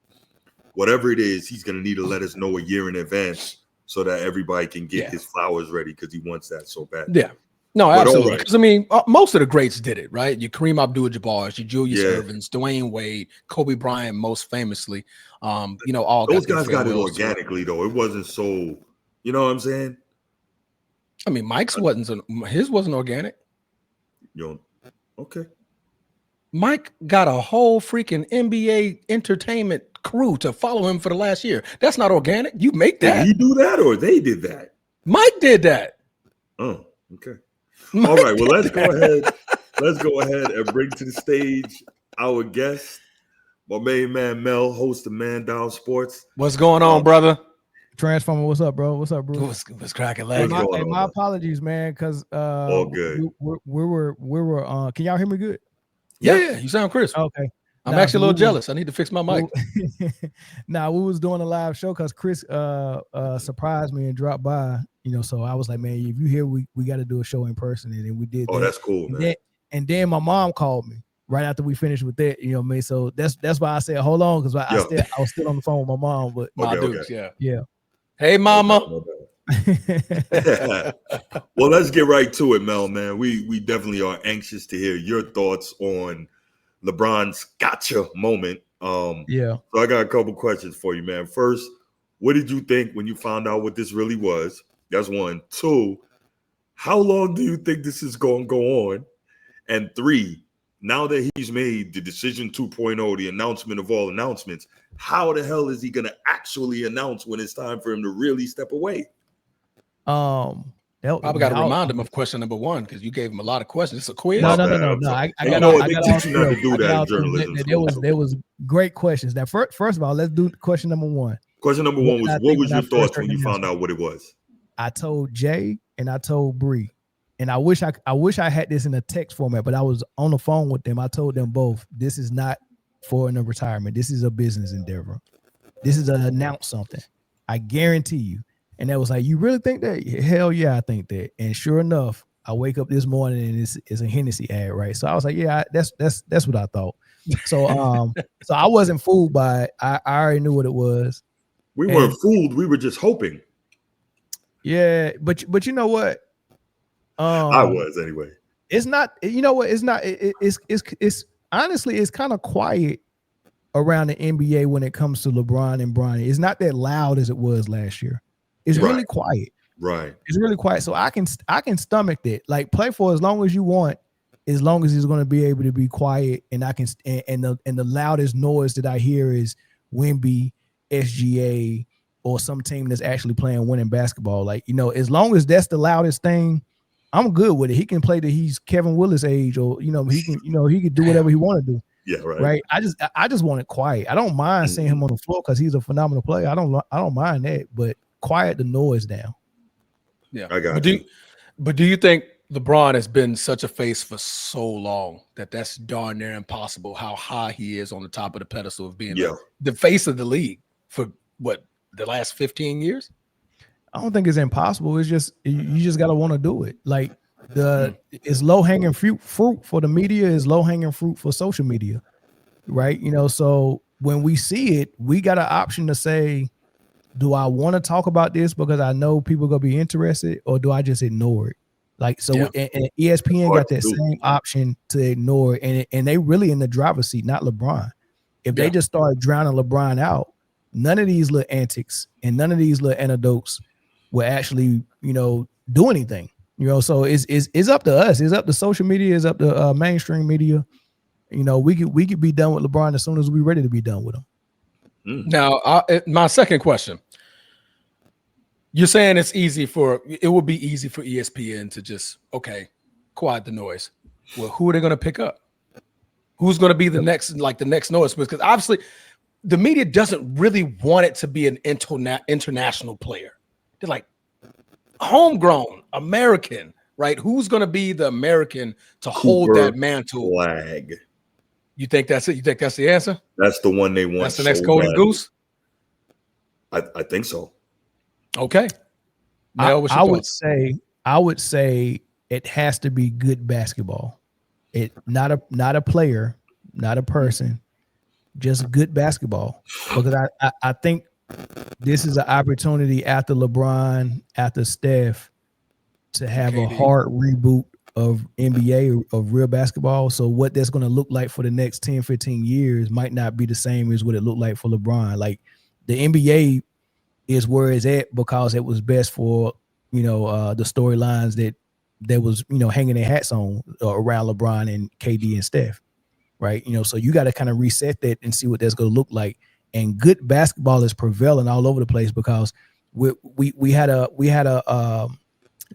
whatever it is, he's going to need to let us know a year in advance so that everybody can get his flowers ready because he wants that so bad. Yeah. No, absolutely. Because, I mean, most of the greats did it, right? Your Kareem Abdul-Jabbar, your Julius Ervings, Dwayne Wade, Kobe Bryant, most famously. You know, all those guys got it organically, though. It wasn't so, you know what I'm saying? I mean, his wasn't organic. Okay. Mike got a whole freaking NBA entertainment crew to follow him for the last year. That's not organic. You make that. Did he do that or they did that? Mike did that. Oh, okay. All right. Well, let's go ahead. Let's go ahead and bring to the stage our guest, my main man Mel, host of Man Down Sports. What's going on, brother? Transformer, what's up, bro? What's up, bro? What's cracking? My apologies, man, because all good. We were. Can y'all hear me good? Yeah, you sound crisp. Okay. I'm actually a little jealous. I need to fix my mic. We was doing a live show because Chris surprised me and dropped by. So I was like, man, if you here, we got to do a show in person, and then we did. Oh, that. that's cool, man. And then my mom called me right after we finished with that. You know what I mean? So that's why I said hold on, because I was still on the phone with my mom. But yeah. Hey, mama. Well, let's get right to it, Mel, man. We definitely are anxious to hear your thoughts on LeBron's gotcha moment. So I got a couple questions for you, man. First, what did you think when you found out what this really was? That's one. Two, how long do you think this is going to go on? And three, now that he's made the decision 2.0, the announcement of all announcements, how the hell is he going to actually announce when it's time for him to really step away? Probably got to remind him of question number one, because you gave him a lot of questions. It's a quiz. No. I got teach you not to do that in journalism. There was great questions. Now, first of all, let's do question number one. Question number one was, what was your thoughts when you found out what it was? I told Jay and I told Bree, and I wish I had this in a text format, but I was on the phone with them. I told them both, this is not for a retirement. This is a business endeavor. This is an announce something. I guarantee you. And that was like, you really think that? Hell yeah, I think that. And sure enough, I wake up this morning and it's a Hennessy ad, right? So I was like, yeah, that's what I thought. So so I wasn't fooled by it. I already knew what it was. We weren't fooled. We were just hoping. Yeah, but you know what? I was anyway. It's not. You know what? It's not. It's honestly, it's kind of quiet around the NBA when it comes to LeBron and Bronny. It's not that loud as it was last year. It's really quiet. Right. It's really quiet. So I can stomach that. Like, play for as long as you want, as long as he's going to be able to be quiet. And I can and the loudest noise that I hear is Wemby, SGA, or some team that's actually playing winning basketball. Like, as long as that's the loudest thing, I'm good with it. He can play that he's Kevin Willis age, or he can he can do whatever he want to do. Yeah, right. Right. I just want it quiet. I don't mind seeing him on the floor because he's a phenomenal player. I don't mind that, but quiet the noise down. Yeah, I got you. But do you think LeBron has been such a face for so long that that's darn near impossible? How high he is on the top of the pedestal of being the face of the league for the last 15 years? I don't think it's impossible. It's just you just gotta want to do it. Like it's low hanging fruit for the media, is low hanging fruit for social media, right? So when we see it, we got an option to say, do I want to talk about this because I know people are gonna be interested, or do I just ignore it? Like, so and ESPN got that same option to ignore it, and they really in the driver's seat, not LeBron. If they just start drowning LeBron out, none of these little antics and none of these little anecdotes will actually, do anything. So it's up to us. It's up to social media. It's up to mainstream media. We could be done with LeBron as soon as we're ready to be done with him. Now, my second question. You're saying it would be easy for ESPN to just, quiet the noise. Well, who are they going to pick up? Who's going to be the next noise? Because obviously the media doesn't really want it to be an international player. They're like, homegrown American, right? Who's going to be the American to hold that mantle? Flag. You think that's it? You think that's the answer? That's the one they want. That's the next golden goose? I think so. Okay. Now, I would say it has to be good basketball. It not a player, not a person, just good basketball. Because I think this is an opportunity after LeBron, after Steph, to have a hard reboot of NBA, of real basketball. So what that's going to look like for the next 10, 15 years might not be the same as what it looked like for LeBron. Like, the NBA is where it's at because it was best for, the storylines that was, hanging their hats on around LeBron and KD and Steph, right? So you got to kind of reset that and see what that's going to look like. And good basketball is prevailing all over the place because we had a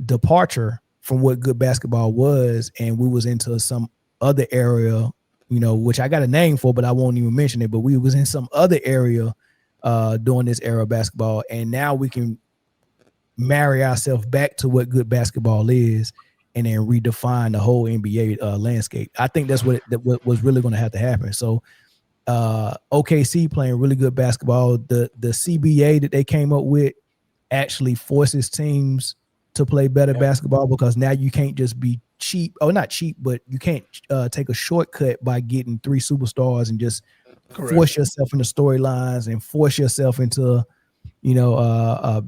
departure from what good basketball was, and we was into some other area, which I got a name for, but I won't even mention it. But we was in some other area during this era of basketball, and now we can marry ourselves back to what good basketball is, and then redefine the whole NBA landscape. I think that's what was really going to have to happen. So OKC playing really good basketball. The CBA that they came up with actually forces teams to play better basketball, because now you can't just be cheap, or not cheap, but you can't take a shortcut by getting 3 superstars and just force yourself into storylines and force yourself into,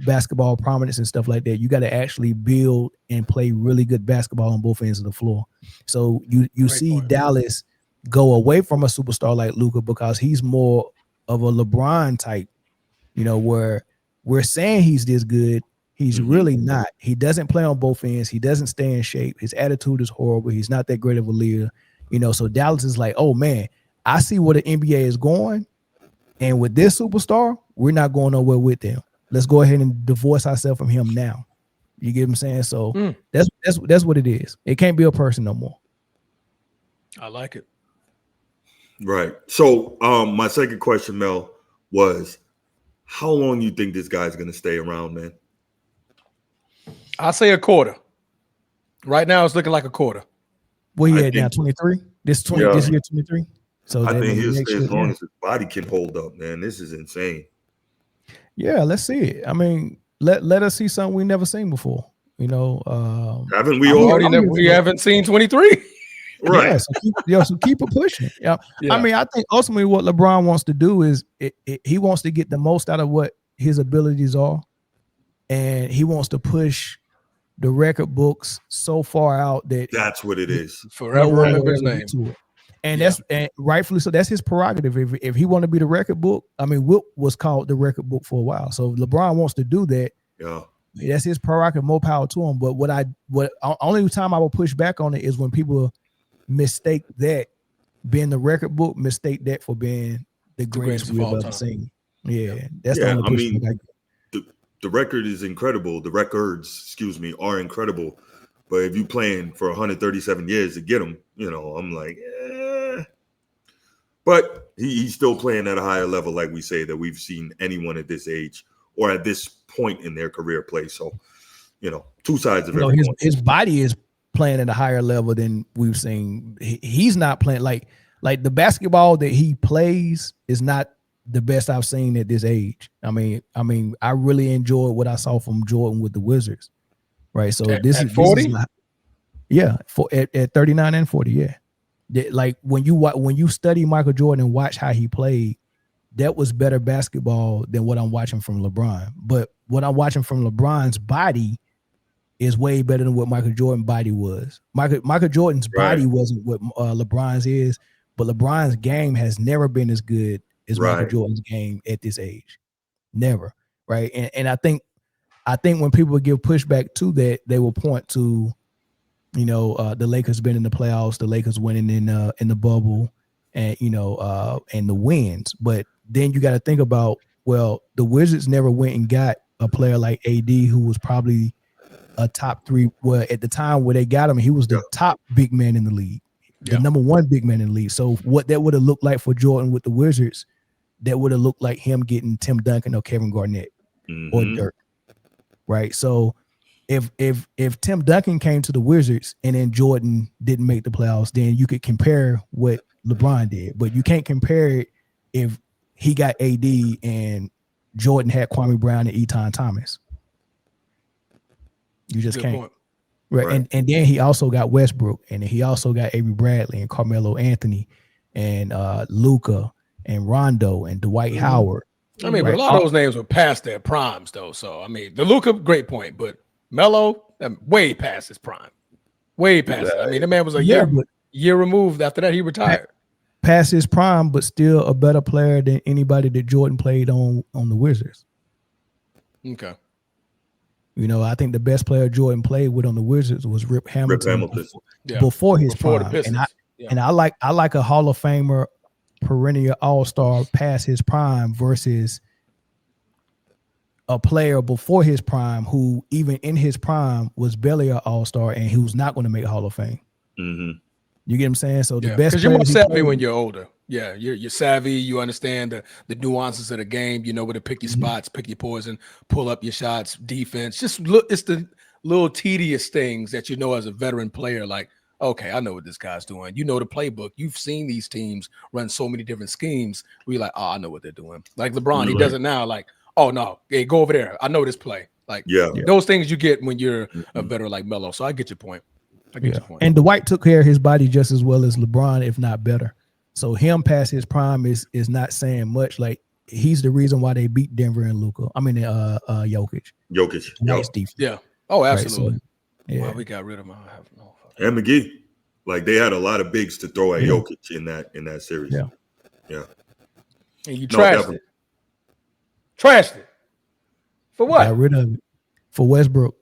basketball prominence and stuff like that. You got to actually build and play really good basketball on both ends of the floor. So you see Dallas go away from a superstar like Luka, because he's more of a LeBron type, where we're saying he's this good. He's really not. He doesn't play on both ends. He doesn't stay in shape. His attitude is horrible. He's not that great of a leader. So Dallas is like, oh man, I see where the NBA is going. And with this superstar, we're not going nowhere with them. Let's go ahead and divorce ourselves from him now. You get what I'm saying? So that's what it is. It can't be a person no more. I like it. Right. So my second question, Mel, was how long you think this guy's going to stay around, man? I'll say a quarter. Right now, it's looking like a quarter. What he had now, 23? This year, 23? So I think he'll stay as long as his body can hold up, man. This is insane. Yeah, let's see it. I mean, let us see something we never seen before. Haven't we all? We haven't seen 23. Right. Yeah, so keep it pushing. Yeah. I mean, I think ultimately what LeBron wants to do is he wants to get the most out of what his abilities are, and he wants to push the record books so far out that that's what it is. Forever remember his name. And that's rightfully so. That's his prerogative. If he want to be the record book, I mean, Wilt was called the record book for a while. So if LeBron wants to do that, that's his prerogative. More power to him. But what only time I will push back on it is when people mistake that being the record book, mistake that for being the greatest we've ever seen. Yeah, that's the only pushback I get. The record is incredible. The records, are incredible. But if you playing for 137 years to get them, I'm like, But he's still playing at a higher level, like we say, that we've seen anyone at this age or at this point in their career play. So, two sides of every coin. His body is playing at a higher level than we've seen. He's not playing like the basketball that he plays is not the best I've seen at this age. I mean, I really enjoyed what I saw from Jordan with the Wizards. Right. So this is 40. At 39 and 40. Yeah. Like when you study Michael Jordan and watch how he played, that was better basketball than what I'm watching from LeBron. But what I'm watching from LeBron's body is way better than what Michael Jordan's body was. Michael Jordan's body wasn't what LeBron's is, but LeBron's game has never been as good as Michael Jordan's game at this age. Never. Right. And I think when people give pushback to that, they will point to, the Lakers been in the playoffs, the Lakers winning in the bubble, and and the wins. But then you got to think about, well, the Wizards never went and got a player like AD, who was probably a top 3. Well, at the time where they got him, he was the top big man in the league, the number 1 big man in the league. So what that would have looked like for Jordan with the Wizards, that would have looked like him getting Tim Duncan or Kevin Garnett or Dirk. Right. So if Tim Duncan came to the Wizards and then Jordan didn't make the playoffs, then you could compare what LeBron did. But you can't compare it if he got AD and Jordan had Kwame Brown and Eton Thomas. You just can't. Point. Right. And then he also got Westbrook, and he also got Avery Bradley and Carmelo Anthony and Luka and Rondo and Dwight Howard. I mean, but a lot of those names were past their primes, though. So, I mean, the Luka, great point, but Melo, way past his prime. Way past it. I mean, the man was a year removed. After that, he retired. Past his prime, but still a better player than anybody that Jordan played on the Wizards. Okay. I think the best player Jordan played with on the Wizards was Rip Hamilton. Before his prime. And I like a Hall of Famer, perennial all-star past his prime versus a player before his prime who even in his prime was barely an all-star and who's not going to make Hall of Fame. You get what I'm saying? So the best, because you're more savvy when you're older. Yeah, you're savvy. You understand the nuances of the game. You know where to pick your spots, pick your poison, pull up your shots, defense. Just look, it's the little tedious things that as a veteran player. Like, okay, I know what this guy's doing. You know the playbook. You've seen these teams run so many different schemes. We're like, oh, I know what they're doing. Like LeBron, he does it now. Like, oh no, hey, go over there. I know this play. Like, those things you get when you're a veteran like Melo. So I get your point. And Dwight took care of his body just as well as LeBron, if not better. So him past his prime is not saying much. Like, he's the reason why they beat Denver and Luka. I mean, Jokic. Jokic. Yeah. Oh, absolutely. Right, so, Why we got rid of him? I have no. And McGee. Like, they had a lot of bigs to throw at Jokic in that series. Yeah. And you trashed it. Trashed it. For what? Got rid of it. For Westbrook.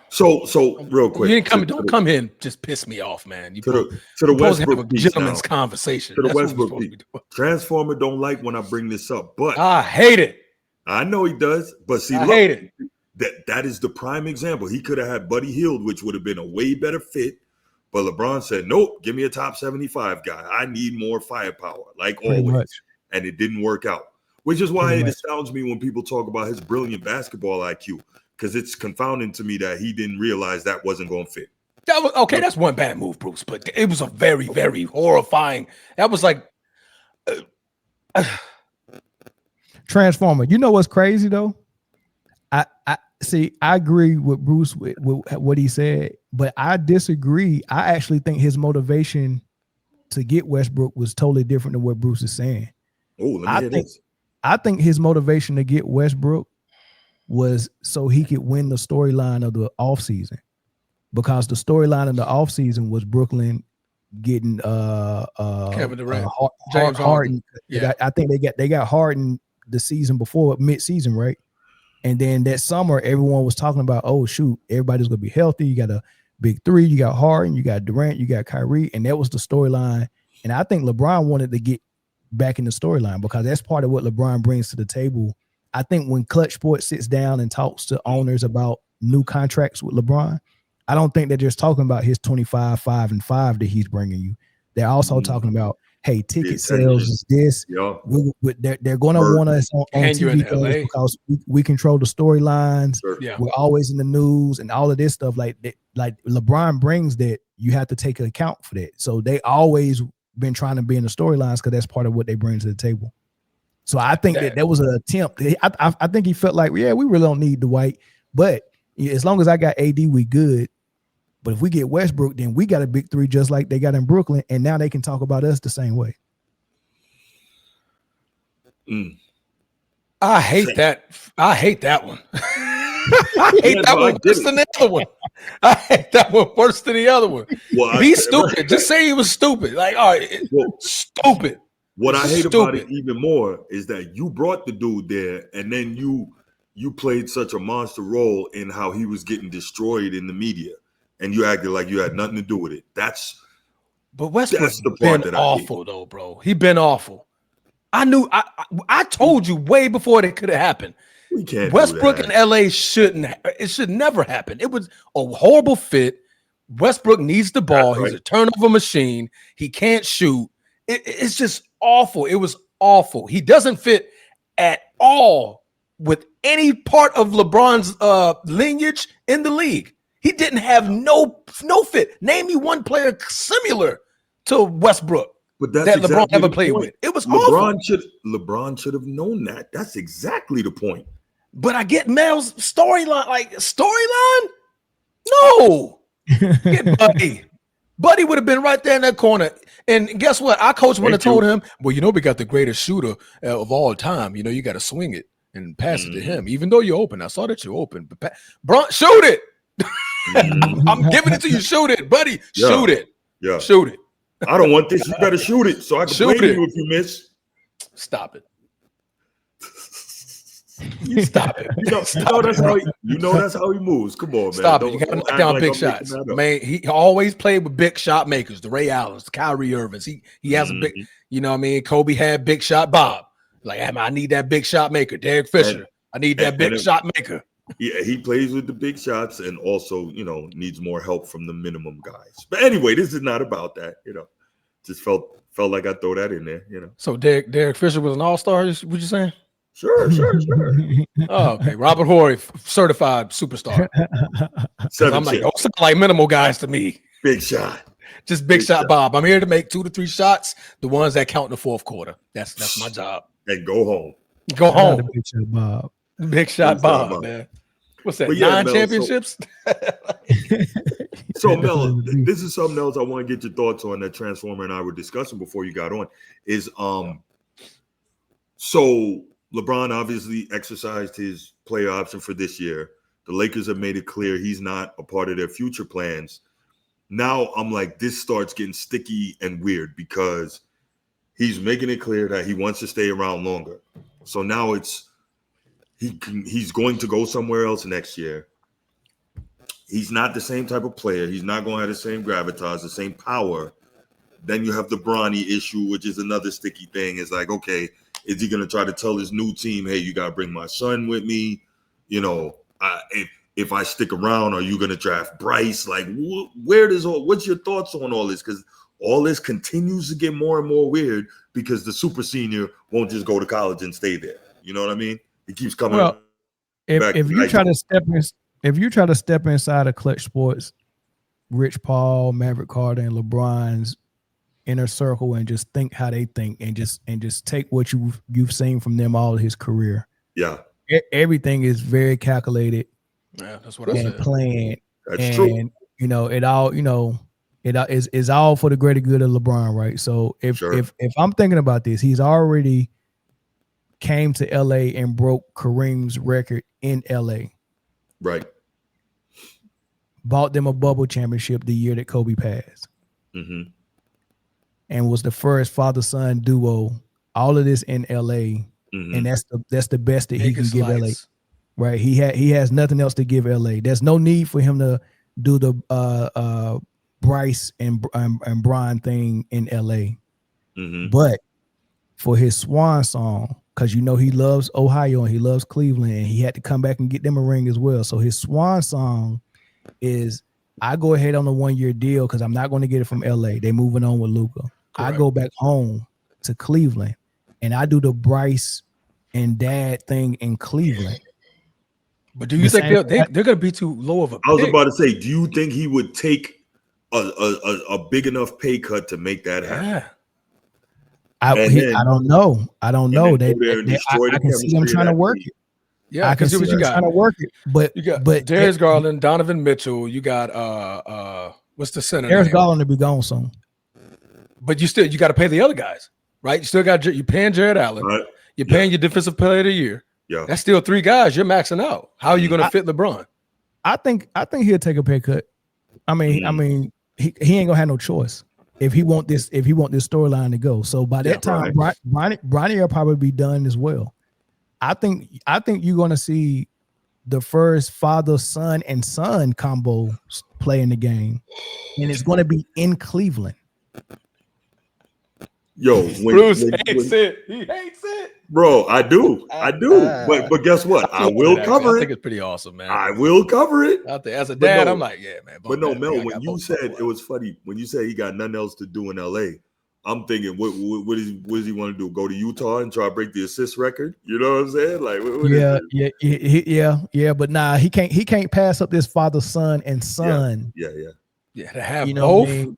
So real quick. You didn't don't come here and just piss me off, man. You to the Westbrook have a gentleman's conversation. To the Westbrook piece. Transformer don't like when I bring this up, but I hate it. I know he does, but see, I hate it. That is the prime example. He could have had Buddy Hield, which would have been a way better fit. But LeBron said, nope, give me a top 75 guy. I need more firepower, like always. And it didn't work out, which is why it astounds me when people talk about his brilliant basketball IQ, because it's confounding to me that he didn't realize that wasn't going to fit. That was okay. That's one bad move, Bruce, but it was a very, very horrifying. That was like Transformer. You know what's crazy though? I see. I agree with Bruce with what he said, but I disagree. I actually think his motivation to get Westbrook was totally different than what Bruce is saying. Oh, let me hear this. I think his motivation to get Westbrook was so he could win the storyline of the offseason, because the storyline of the offseason was Brooklyn getting Kevin Durant, James Harden. Yeah, I think they got Harden the season before, mid-season, right? And then that summer, everyone was talking about, oh shoot, everybody's gonna be healthy. You got a big three, you got Harden, you got Durant, you got Kyrie, and that was the storyline. And I think LeBron wanted to get back in the storyline because that's part of what LeBron brings to the table. I think when Clutch Sports sits down and talks to owners about new contracts with LeBron, I don't think they're just talking about his 25, 5, and 5 that he's bringing you. They're also talking about, hey, ticket sales is this. They're going to want us on TV because we control the storylines. We're always in the news and all of this stuff. Like LeBron brings that, you have to take account for that. So they always been trying to be in the storylines because that's part of what they bring to the table. So I think that was an attempt. I think he felt like, yeah, we really don't need Dwight, but as long as I got AD, we good. But if we get Westbrook, then we got a big three just like they got in Brooklyn, and now they can talk about us the same way. I hate that. I hate that one. I hate that one worse than the other one. I hate that one worse than the other one. Well, Be stupid. Just say he was stupid. Like, all right, stupid. What I hate about it even more is that you brought the dude there, and then you played such a monster role in how he was getting destroyed in the media, and you acted like you had nothing to do with it. But Westbrook's been awful though, bro. He been awful. I told you way before that could have happened. We can't. Westbrook in LA should never happen. It was a horrible fit. Westbrook needs the ball. He's a turnover machine. He can't shoot. It's just awful. It was awful. He doesn't fit at all with any part of LeBron's lineage in the league. He didn't have no fit. Name me one player similar to Westbrook that LeBron ever played with. It was awful. LeBron should have known that. That's exactly the point. But I get Mel's storyline. Like, storyline? No. Get Buddy. Buddy would have been right there in that corner. And guess what? Our coach would have told him, well, we got the greatest shooter of all time. You got to swing it and pass it to him. Even though you're open. I saw that you're open. But shoot it. I'm giving it to you. Shoot it, buddy. Yeah. Shoot it. Yeah. Shoot it. I don't want this. You better shoot it so I can blame you if you miss. Stop it. You stop it. That's how he moves. Come on, man. Stop it. You got to knock down big shots. Man, he always played with big shot makers, the Ray Allens, the Kyrie Irvings. He has a big, Kobe had big shot Bob. Like, I need that big shot maker. Derek Fisher. I need that big shot maker. Yeah, he plays with the big shots and also, needs more help from the minimum guys. But anyway, this is not about that. Just felt like I'd throw that in there. So Derek Fisher was an all-star. What you saying? Sure. Oh, okay. Robert Horry, certified superstar. I'm like, those sound like minimal guys to me. Big shot. Just big shot Bob. I'm here to make 2 to 3 shots, the ones that count in the fourth quarter. That's my job. And go home. Go home. Big shot Bob. Big shot Bob, man. What's that? Yeah, 9 Mel, championships? So Mel, this is something else I want to get your thoughts on that Transformer and I were discussing before you got on. Is so LeBron obviously exercised his player option for this year. The Lakers have made it clear he's not a part of their future plans. Now I'm like, this starts getting sticky and weird because he's making it clear that he wants to stay around longer. So now it's he's going to go somewhere else next year. He's not the same type of player. He's not going to have the same gravitas, the same power. Then you have the Bronny issue, which is another sticky thing. It's like, okay, is he going to try to tell his new team, hey, you got to bring my son with me? You know, if I stick around, are you going to draft Bryce? Like, what's your thoughts on all this? Because all this continues to get more and more weird because the super senior won't just go to college and stay there. You know what I mean? He keeps coming back. If you try to step in, if you try to step inside of Clutch Sports, Rich Paul, Maverick Carter, and LeBron's inner circle and just think how they think and just take what you've seen from them all his career. Yeah. Everything is very calculated. Yeah, that's what I said. Planned. That's true. You know, it all, you know, it is all for the greater good of LeBron, right? So if I'm thinking about this, he's already came to LA and broke Kareem's record in LA. Right. Bought them a bubble championship the year that Kobe passed. Mm-hmm. And was the first father-son duo. All of this in LA. Mm-hmm. And that's the best that he can give LA. Right. He has nothing else to give LA. There's no need for him to do the Bryce and Brian thing in LA. Mm-hmm. But for his swan song, because you know he loves Ohio and he loves Cleveland, and he had to come back and get them a ring as well. So his swan song is, I go ahead on a 1-year deal because I'm not going to get it from LA. They moving on with Luka. I go back home to Cleveland and I do the Bryce and Dad thing in Cleveland. But do you think they're going to be too low of a pick? I was about to say, do you think he would take a big enough pay cut to make that happen? Yeah. I don't know. I can see them trying to work it. Yeah, I can see what you got. Trying to work it, but Darius Garland, Donovan Mitchell. You got what's the center? Darius Garland to be gone soon. But you got to pay the other guys, right? You still got you're paying Jared Allen. Right. You're paying your defensive player of the year. Yeah, that's still 3 guys. You're maxing out. How are you going to fit LeBron? I think he'll take a pay cut. I mean, he ain't gonna have no choice if he want this storyline to go. So by that time, Bronny will probably be done as well. I think you're gonna see the first father, son, and son combo play in the game, and it's gonna be in Cleveland. Yo, Bruce hates it. He hates it. Bro, I do. But guess what? I will cover it. I think it's pretty awesome, man. I will cover it. Out there. As a dad, I'm like, yeah, man. But no, Mel, when you said it was funny, when you said he got nothing else to do in LA, I'm thinking, what does he want to do? Go to Utah and try to break the assist record? You know what I'm saying? Like, yeah. But nah, he can't pass up this father, son, and son. Yeah. To have both. I mean?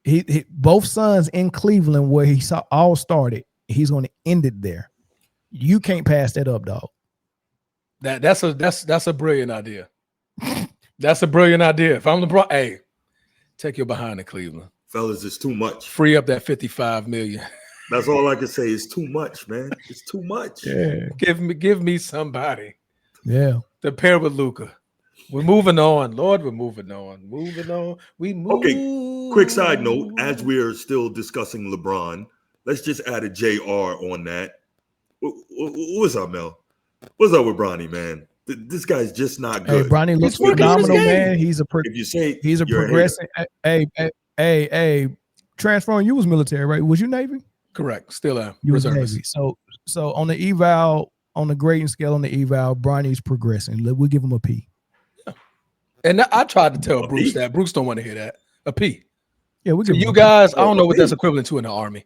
He both sons in Cleveland where he all started. He's going to end it there. You can't pass that up, dog. That's a brilliant idea. That's a brilliant idea. If I'm LeBron, hey, take your behind to Cleveland. Fellas, it's too much. Free up that $55 million. That's all I can say. It's too much, man. It's too much. Yeah. Give me somebody. Yeah. To pair with Luka. We're moving on. Lord, we're moving on. We move. Okay, quick side note. As we're still discussing LeBron, let's just add a JR on that. What's up, Mel? What's up with Bronny, man? This guy's just not good. Hey, Bronny looks phenomenal, man. He's a progressing. Hey, Transform, you was military, right? Was you Navy? Correct. Still am. You was Navy. So on the eval, on the grading scale on the eval, Bronny's progressing. We'll give him a P. Yeah. And I tried to tell Bruce that. Bruce don't want to hear that. A P. Yeah, we you guys, I don't know what that's equivalent to in the Army.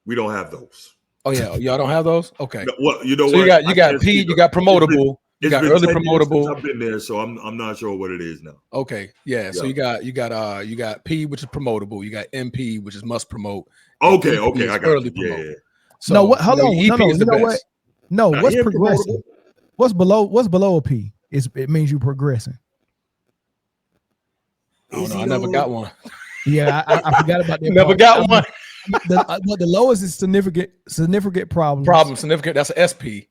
We don't have those. Oh yeah, y'all don't have those. Okay. No, well, you know so what? You got P. You got promotable. It's got been early 10 years promotable. since I've been there, so I'm not sure what it is now. Okay, yeah. So you got P, which is promotable. You got MP, which is must promote. Okay, EP I got early you. promote. Yeah. So no, what? Hold on. EP No, is the you know best. what? No, Now, what's he ain't progressing? promotable. What's below a P? It means you progressing. I don't know. I never got one. Yeah, I forgot about that. Never part. got one. The lowest is significant problems. Problem significant. That's an SP.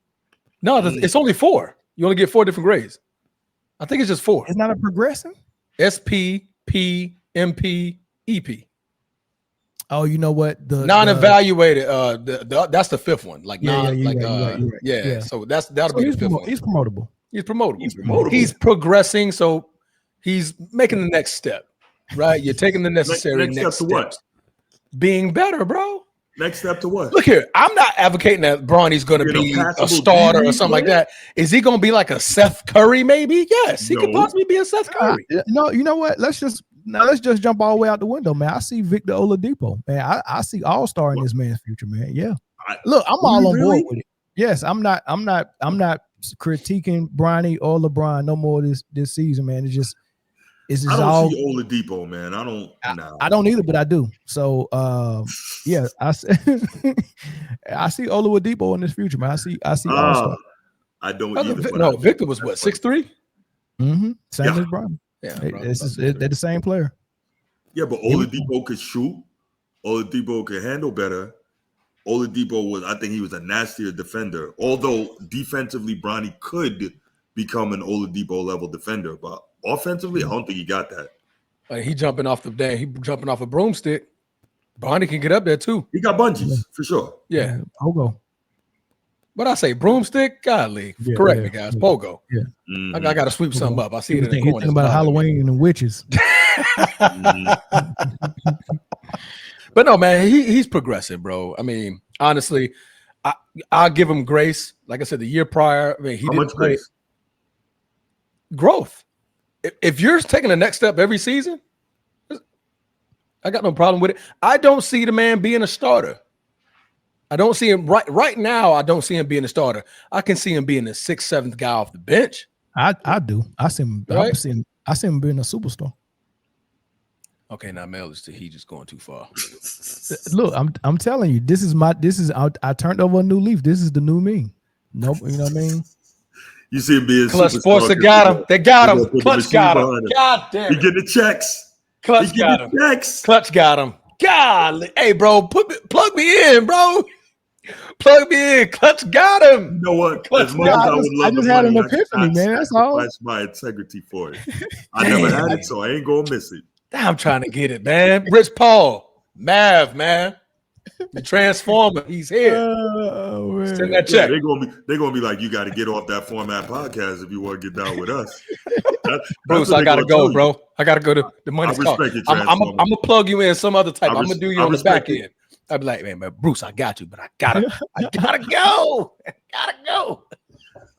No, it's only 4. You only get 4 different grades. I think it's just 4. It's not a progressing. SP, P, MP, EP. Oh, you know what? The non-evaluated. That's the 5th one. Like you're right. Yeah. So that'll be the 5th one. He's promotable. He's promotable. He's progressing. So he's making the next step. Right? You're taking the necessary next step to steps. what? Being better, bro. Next step to what? Look here, I'm not advocating that Bronny's going to be a starter or something like that. Is he going to be like a Seth Curry? Maybe. Yes, he could possibly be a Seth Curry. No, you know what? Let's just jump all the way out the window, man. I see Victor Oladipo, man. I see all-star in this man's future, man. Yeah. Look, I'm all on board with it. Yes, I'm not critiquing Bronny or LeBron no more this season, man. It's just I don't see Oladipo, man. I don't either, but I do. So yeah, I see Oladipo in this future, man. I see all-star. I don't either. No, Victor was what, 6'3"? Mm-hmm. Same as Bronny. Yeah, they're the same player. Yeah, but Oladipo could shoot. Oladipo could handle better. Oladipo I think he was a nastier defender. Although defensively, Bronny could become an Oladipo level defender, but offensively, I don't think he got that. He jumping off a broomstick. Bronny can get up there too. He got bungees for sure. Yeah, pogo. What I say, broomstick? Golly, correct me, guys. Pogo. Yeah, I got to sweep something up. I see it in the corner. Thinking about Halloween and witches. But no, man, he's progressing, bro. I mean, honestly, I'll give him grace. Like I said, the year prior, I mean, he didn't play. Growth. If you're taking the next step every season, I got no problem with it. I don't see the man being a starter. I don't see him right now. I don't see him being a starter. I can see him being the 6th, 7th guy off the bench. I do. I see him. Right? I see him being a superstar. Okay, now Mel he just going too far. Look, I'm telling you, I turned over a new leaf. This is the new me. Nope, you know what I mean? You see him being Clutch Sports. They got him. They got him. Clutch got him. God damn it. He getting the checks. Clutch got him. Clutch got him. God, hey, bro, plug me in, bro. Plug me in. Clutch got him. You know what? As much as I just had an epiphany, man. That's all. That's my integrity for it. I never had it, so I ain't gonna miss it. I'm trying to get it, man. Rich Paul, Mav, man. The Transformer, he's here. Send that check. They're gonna be like, you got to get off that Format podcast if you want to get down with us. Bruce, I gotta go, bro. I gotta go to the money's call. I'm gonna plug you in some other type. I'm gonna do you on the back end. I'll be like, man, Bruce, I got you, but I gotta go. I gotta go.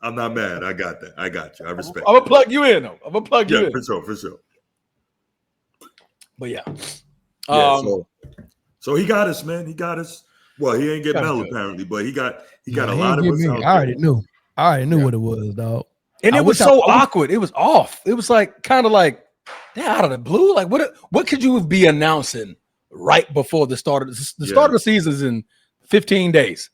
I'm not mad. I got that. I got you. I respect. I'm gonna plug you in, though. I'm gonna plug you in. For sure. But yeah. So he got us, man. He got us. Well, he ain't get Mel apparently, but he got a lot of us. I already knew what it was, dog. And it was so awkward. It was off. It was like kind of like out of the blue. Like what could you be announcing right before the start of the start of the season is in 15 days,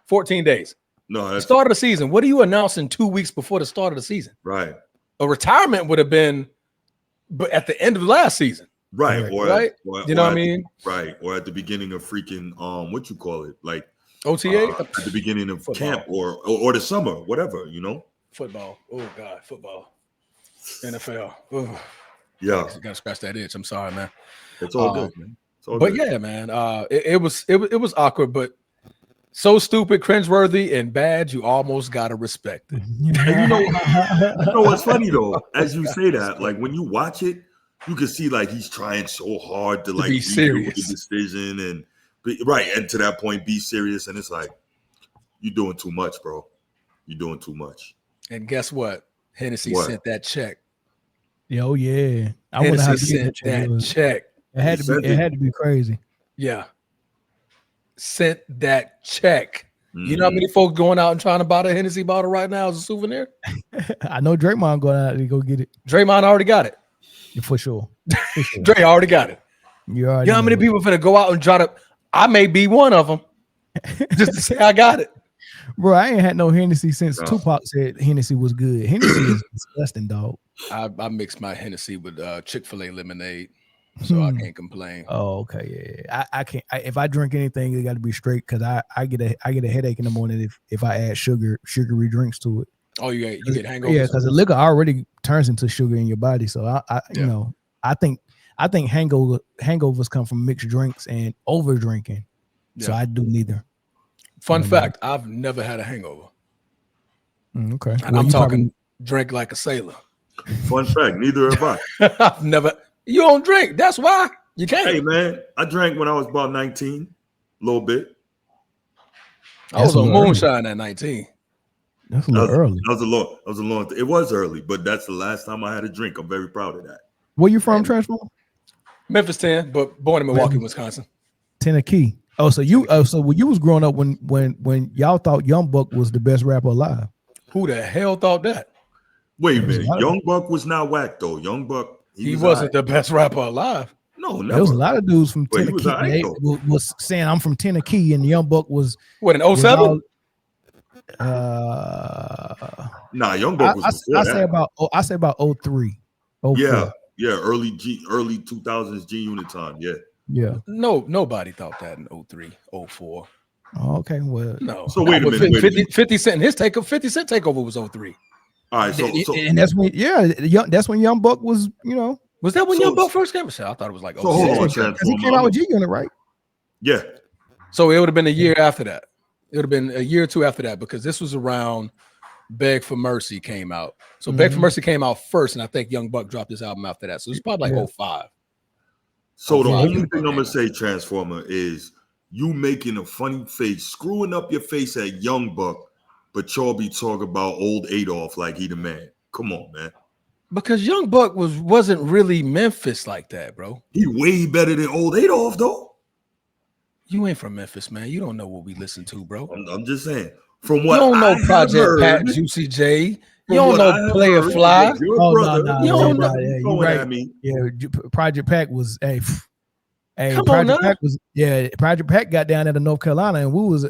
14 days. No, the start of the season. What are you announcing 2 weeks before the start of the season? Right. A retirement would have been, but at the end of the last season. Right. Or you know what I mean? Right. Or at the beginning of freaking what you call it, like OTA at the beginning of camp or the summer, whatever, you know. Football. Oh God, football. NFL. Ooh. Yeah. You gotta scratch that itch. I'm sorry, man. It's all good, man. It's all but good. Yeah, man. It was awkward, but so stupid, cringeworthy, and bad, you almost gotta respect it. And you know what's funny though? As you say that, like when you watch it, you can see like he's trying so hard to like be serious the decision and to that point be serious, and it's like you're doing too much, bro. You're doing too much. And guess what? Hennessy sent that check. Oh yeah, I wonder how sent that check. It had to be crazy. Yeah, sent that check. You know how many folks going out and trying to buy the Hennessy bottle right now as a souvenir? I know Draymond going out to go get it. Draymond already got it. For sure. Dre already got it. You know how many people finna go out and try to? I may be one of them. Just to say I got it. Bro, I ain't had no Hennessy since Tupac said Hennessy was good. Hennessy is disgusting, dog. I mix my Hennessy with Chick-fil-A lemonade, so I can't complain. Oh, okay, yeah. I can't. If I drink anything, it got to be straight because I get a headache in the morning if I add sugary drinks to it. Oh, you get hangovers. Yeah, because the liquor already turns into sugar in your body. So I think hangovers come from mixed drinks and over drinking. Yeah. So I do neither. Fun fact: I've never had a hangover. Okay, and I'm talking drink like a sailor. Fun fact: neither have I. I've never. You don't drink. That's why you can't. Hey man, I drank when I was about 19, a little bit. I was on moonshine at 19. That's a little early. That was a long. It was early, but that's the last time I had a drink. I'm very proud of that. Where you from, Transform? Memphis 10, but born in Milwaukee, Wisconsin. Tennessee. Oh, so you when you was growing up when y'all thought Young Buck was the best rapper alive. Who the hell thought that? Wait a minute. Young Buck was not whack though. Young Buck, he wasn't the best rapper alive. No, never. There was a lot of dudes from Tennessee was saying I'm from Tennessee, and Young Buck was what in 07? Young Buck was I say about 03. 04. Yeah, early 2000s G Unit time. Yeah. No, nobody thought that in 03, 04. Oh, okay, well, no. So wait a minute. 50 Cent, his 50 Cent takeover was 03. All right, so and that's when that's when Young Buck was, Was that when Young Buck first came? I thought it was like 06. So hold on, he came out with G Unit, right? Yeah. So it would have been a year after that. It would have been a year or two after that because this was around Beg for Mercy came out. So Beg for Mercy came out first, and I think Young Buck dropped his album after that. So it's probably like 05. So the only thing I'm gonna say, Transformer, is you making a funny face, screwing up your face at Young Buck, but y'all be talking about old Adolf like he the man. Come on, man. Because Young Buck wasn't really Memphis like that, bro. He way better than old Adolf, though. You ain't from Memphis, man. You don't know what we listen to, bro. I'm just saying. From what you don't know Project Pat, Juicy J. You don't know Player Fly. Your brother. You don't know. You're right. Yeah, Project Pack was Come Project on, Pack was Project Pack got down at North Carolina and we was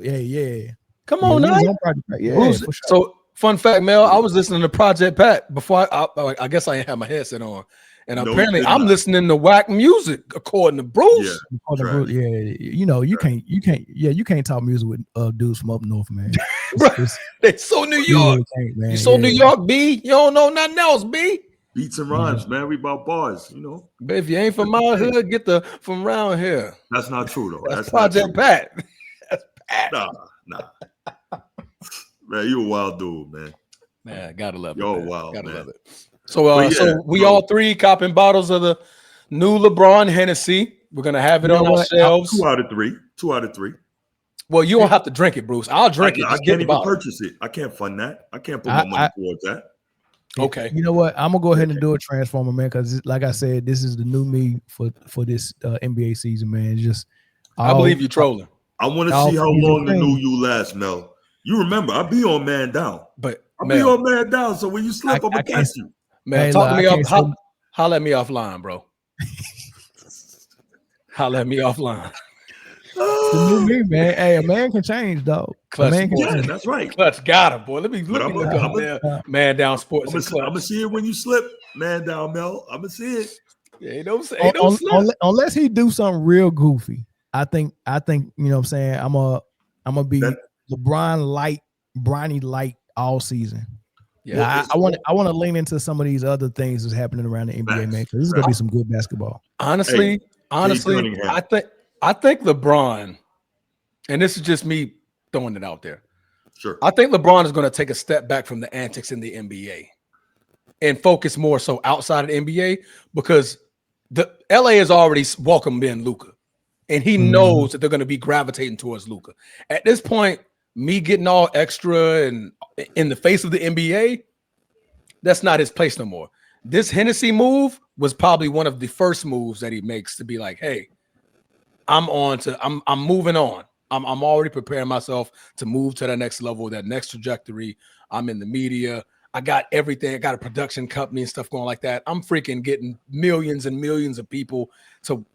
Come on now. For sure. So fun fact, Mel, I was listening to Project Pat before I guess I didn't have my headset on. And apparently I'm listening to whack music according to Bruce. You can't talk music with dudes from up north, man. They so New York. You so New York, B. You don't know nothing else, B. Beats and rhymes, man. We about bars, But if you ain't from my hood, get from around here. That's not true though. That's Project Pat. That's Pat. Nah. Man, you a wild dude, man. Man, gotta love it. Yo, wild, gotta man. love it. So we all three copping bottles of the new LeBron Hennessy. We're gonna have it on our shelves. 2 out of 3. Well, you don't have to drink it, Bruce. I'll drink it. I can't even purchase it. I can't fund that. I can't put my money towards that. Okay. You know what? I'm gonna go ahead and do a Transformer, man, because like I said, this is the new me for this NBA season, man. It's just I believe you trolling. I want to see how long the new you lasts, Mel. You remember, I be on man down. But I'll be on man down. So when you slip, I'm gonna catch you. Man, talk to me off. Holla at me offline, bro. Holla at me offline. It's the new me, man. Hey, a man can change, dog. That's right. Clutch got him, boy. Let me look up there. Man down sports. I'm gonna see it when you slip, man down, Mel. I'm gonna see it. Yeah, don't slip. Unless he do something real goofy. I think you know what I'm saying. I'm gonna be LeBron light, Bronny light all season. Yeah, I want to lean into some of these other things that's happening around the NBA, man, because this is gonna be some good basketball. Honestly, I think LeBron, and this is just me throwing it out there. Sure. I think LeBron is going to take a step back from the antics in the NBA and focus more so outside of the NBA because the LA has already welcomed in Luka, and he knows that they're going to be gravitating towards Luka. At this point, me getting all extra and in the face of the NBA, that's not his place no more. This Hennessy move was probably one of the first moves that he makes to be like, hey, I'm moving on. I'm already preparing myself to move to that next level, that next trajectory. I'm in the media. I got everything. I got a production company and stuff going like that. I'm freaking getting millions and millions of people to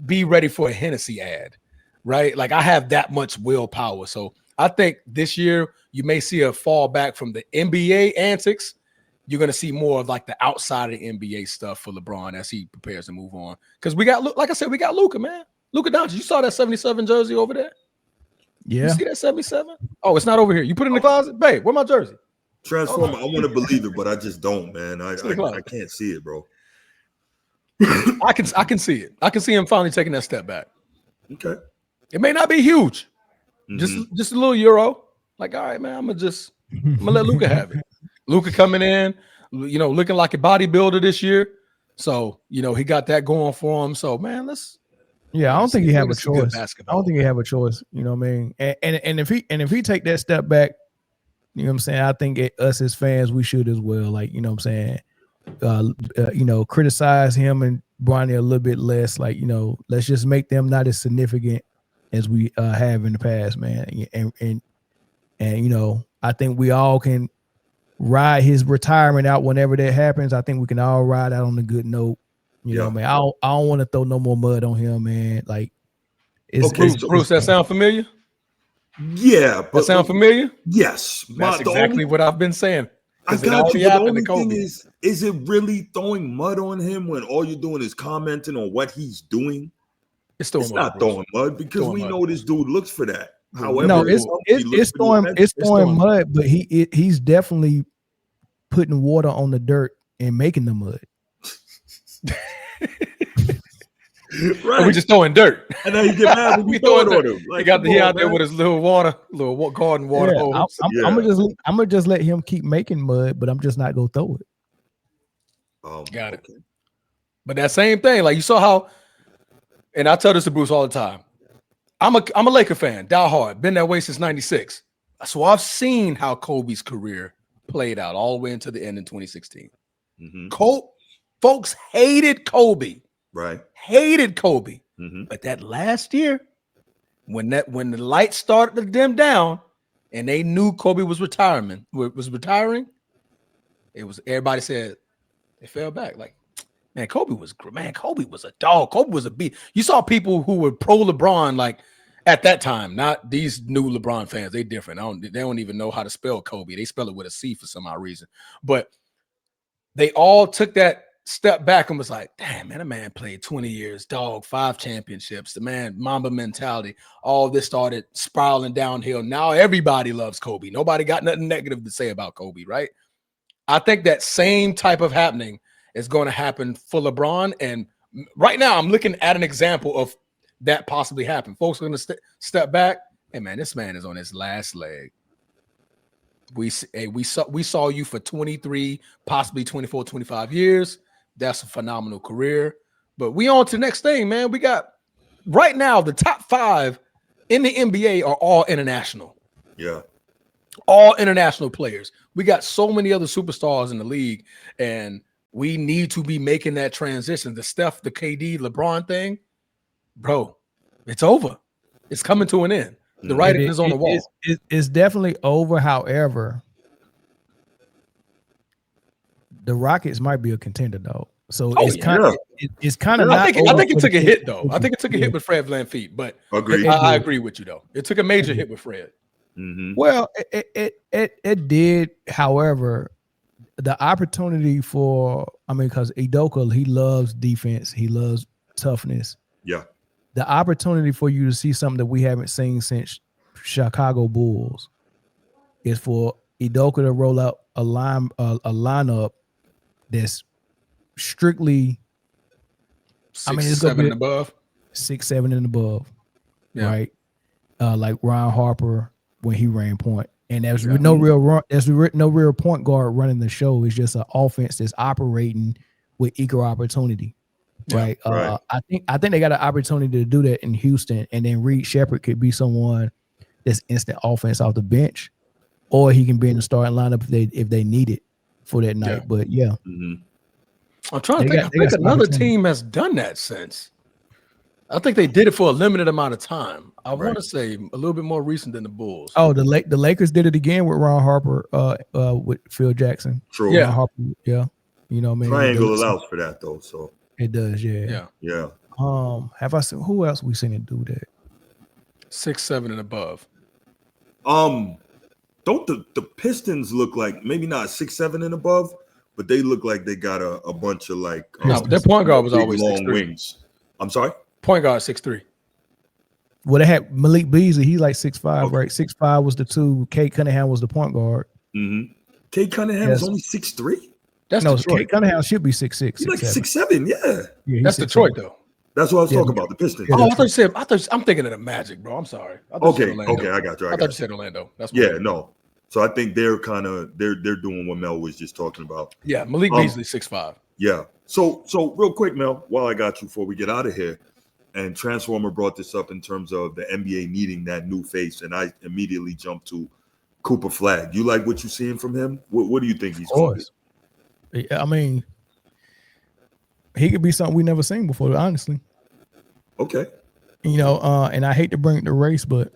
be ready for a Hennessy ad, right? Like I have that much willpower. So I think this year you may see a fall back from the NBA antics. You're going to see more of like the outside of the NBA stuff for LeBron as he prepares to move on. Because we got, like I said, we got Luka, man. Luka Doncic. You saw that 77 jersey over there? Yeah. You see that 77? Oh, it's not over here. You put it in the closet? Babe, where's my jersey? Transformer, I want to believe it, but I just don't, man. I can't see it, bro. I can see it. I can see him finally taking that step back. Okay. It may not be huge. Just a little euro. Like, all right, man, I'm gonna let Luka have it. Luka coming in, looking like a bodybuilder this year. So, he got that going for him. So, man, I don't think he have a choice. I don't think he have a choice. You know what I mean? And if he take that step back, you know what I'm saying? I think us as fans, we should as well. Like, you know what I'm saying? Criticize him and Bronny a little bit less. Like, let's just make them not as significant as we have in the past, man. And I think we all can ride his retirement out whenever that happens. I think we can all ride out on a good note. You know what I mean? I don't want to throw no more mud on him, man. Like, Bruce, that sound familiar? Yeah, but that sound familiar? Yes, that's exactly what I've been saying. I got you. But the only thing is it really throwing mud on him when all you're doing is commenting on what he's doing? It's not throwing mud because we know this dude looks for that. However, no, it's throwing mud, but he's definitely putting water on the dirt and making the mud. Right. We just throwing dirt, and then you get mad when we throwing on him. Like, he out there with his little garden water hose. I'm gonna just let him keep making mud, but I'm just not gonna throw it. Got it. But that same thing, like you saw how, and I tell this to Bruce all the time. I'm a Laker fan, die hard, been that way since '96. So I've seen how Kobe's career played out all the way into the end in 2016. Folks hated Kobe. Right. Hated Kobe. But that last year, when the lights started to dim down and they knew Kobe was retiring, it was everybody said they fell back. Like, man, Kobe was a dog. Kobe was a beast. You saw people who were pro LeBron, like at that time, not these new LeBron fans. They different. They don't even know how to spell Kobe. They spell it with a C for some odd reason. But they all took that step back and was like, damn, man, that man played 20 years, dog, 5 championships. The man, Mamba mentality. All this started spiraling downhill. Now everybody loves Kobe. Nobody got nothing negative to say about Kobe, right? I think that same type of happening is going to happen for LeBron. And right now I'm looking at an example of that possibly happen. Folks are going to step back. Hey, man, this man is on his last leg. We saw you for 23, possibly 24, 25 years. That's a phenomenal career. But we on to the next thing, man. We got right now the top 5 in the NBA are all international. Yeah. All international players. We got so many other superstars in the league, and we need to be making that transition. The Steph, the KD, LeBron thing, bro, it's over. It's coming to an end. The writing is on the wall. It's definitely over. However, the Rockets might be a contender, though. So it's kind of. I think it took a hit, though. I think it took a hit with Fred VanVleet, but I agree with you, though. It took a major hit with Fred. Well, it did. However, the opportunity because Udoka, he loves defense, he loves toughness. Yeah. The opportunity for you to see something that we haven't seen since Chicago Bulls is for Udoka to roll out a lineup that's strictly 6, 7 and above. 6, 7 and above. Yeah. Right. Like Ron Harper when he ran point. And there's no real point guard running the show. It's just an offense that's operating with equal opportunity. Right. Right. I think they got an opportunity to do that in Houston, and then Reed Shepherd could be someone that's instant offense off the bench, or he can be in the starting lineup if they need it for that night. But I'm trying to think. I think another team has done that since. I think they did it for a limited amount of time. I want to say a little bit more recent than the Bulls. Oh, the Lakers did it again with Ron Harper, with Phil Jackson. True. Yeah. Ron Harper, yeah. You know what I mean? Triangle allows for that though. So it does, yeah. Have I seen who else we seen it do that? 6'7" and above. Don't the Pistons look like maybe not 6'7" and above, but they look like they got a bunch of like their point guard was always long 6'3". wings. I'm sorry? Point guard 6'3". Well, they had Malik Beasley. He's like 6'5", right? 6'5" was the two. Kate Cunningham was the point guard. Mm-hmm. Kate Cunningham is only 6'3"? That's no, Detroit. Kate Cunningham should be 6'6". He's like 6'7", yeah. That's Detroit, though. That's what I was talking about, the Pistons. Oh, I thought you said, I'm thinking of the Magic, bro. I'm sorry. Okay, I got you. I thought you said Orlando. That's no. So I think they're doing what Mel was just talking about. Yeah, Malik Beasley 6'5". Yeah. So real quick, Mel, while I got you before we get out of here, and Transformer brought this up in terms of the NBA needing that new face, and I immediately jumped to Cooper Flag. You like what you're seeing from him? What do you think he's going to be? I mean, he could be something we never seen before, honestly. Okay. You know, and I hate to bring the race, but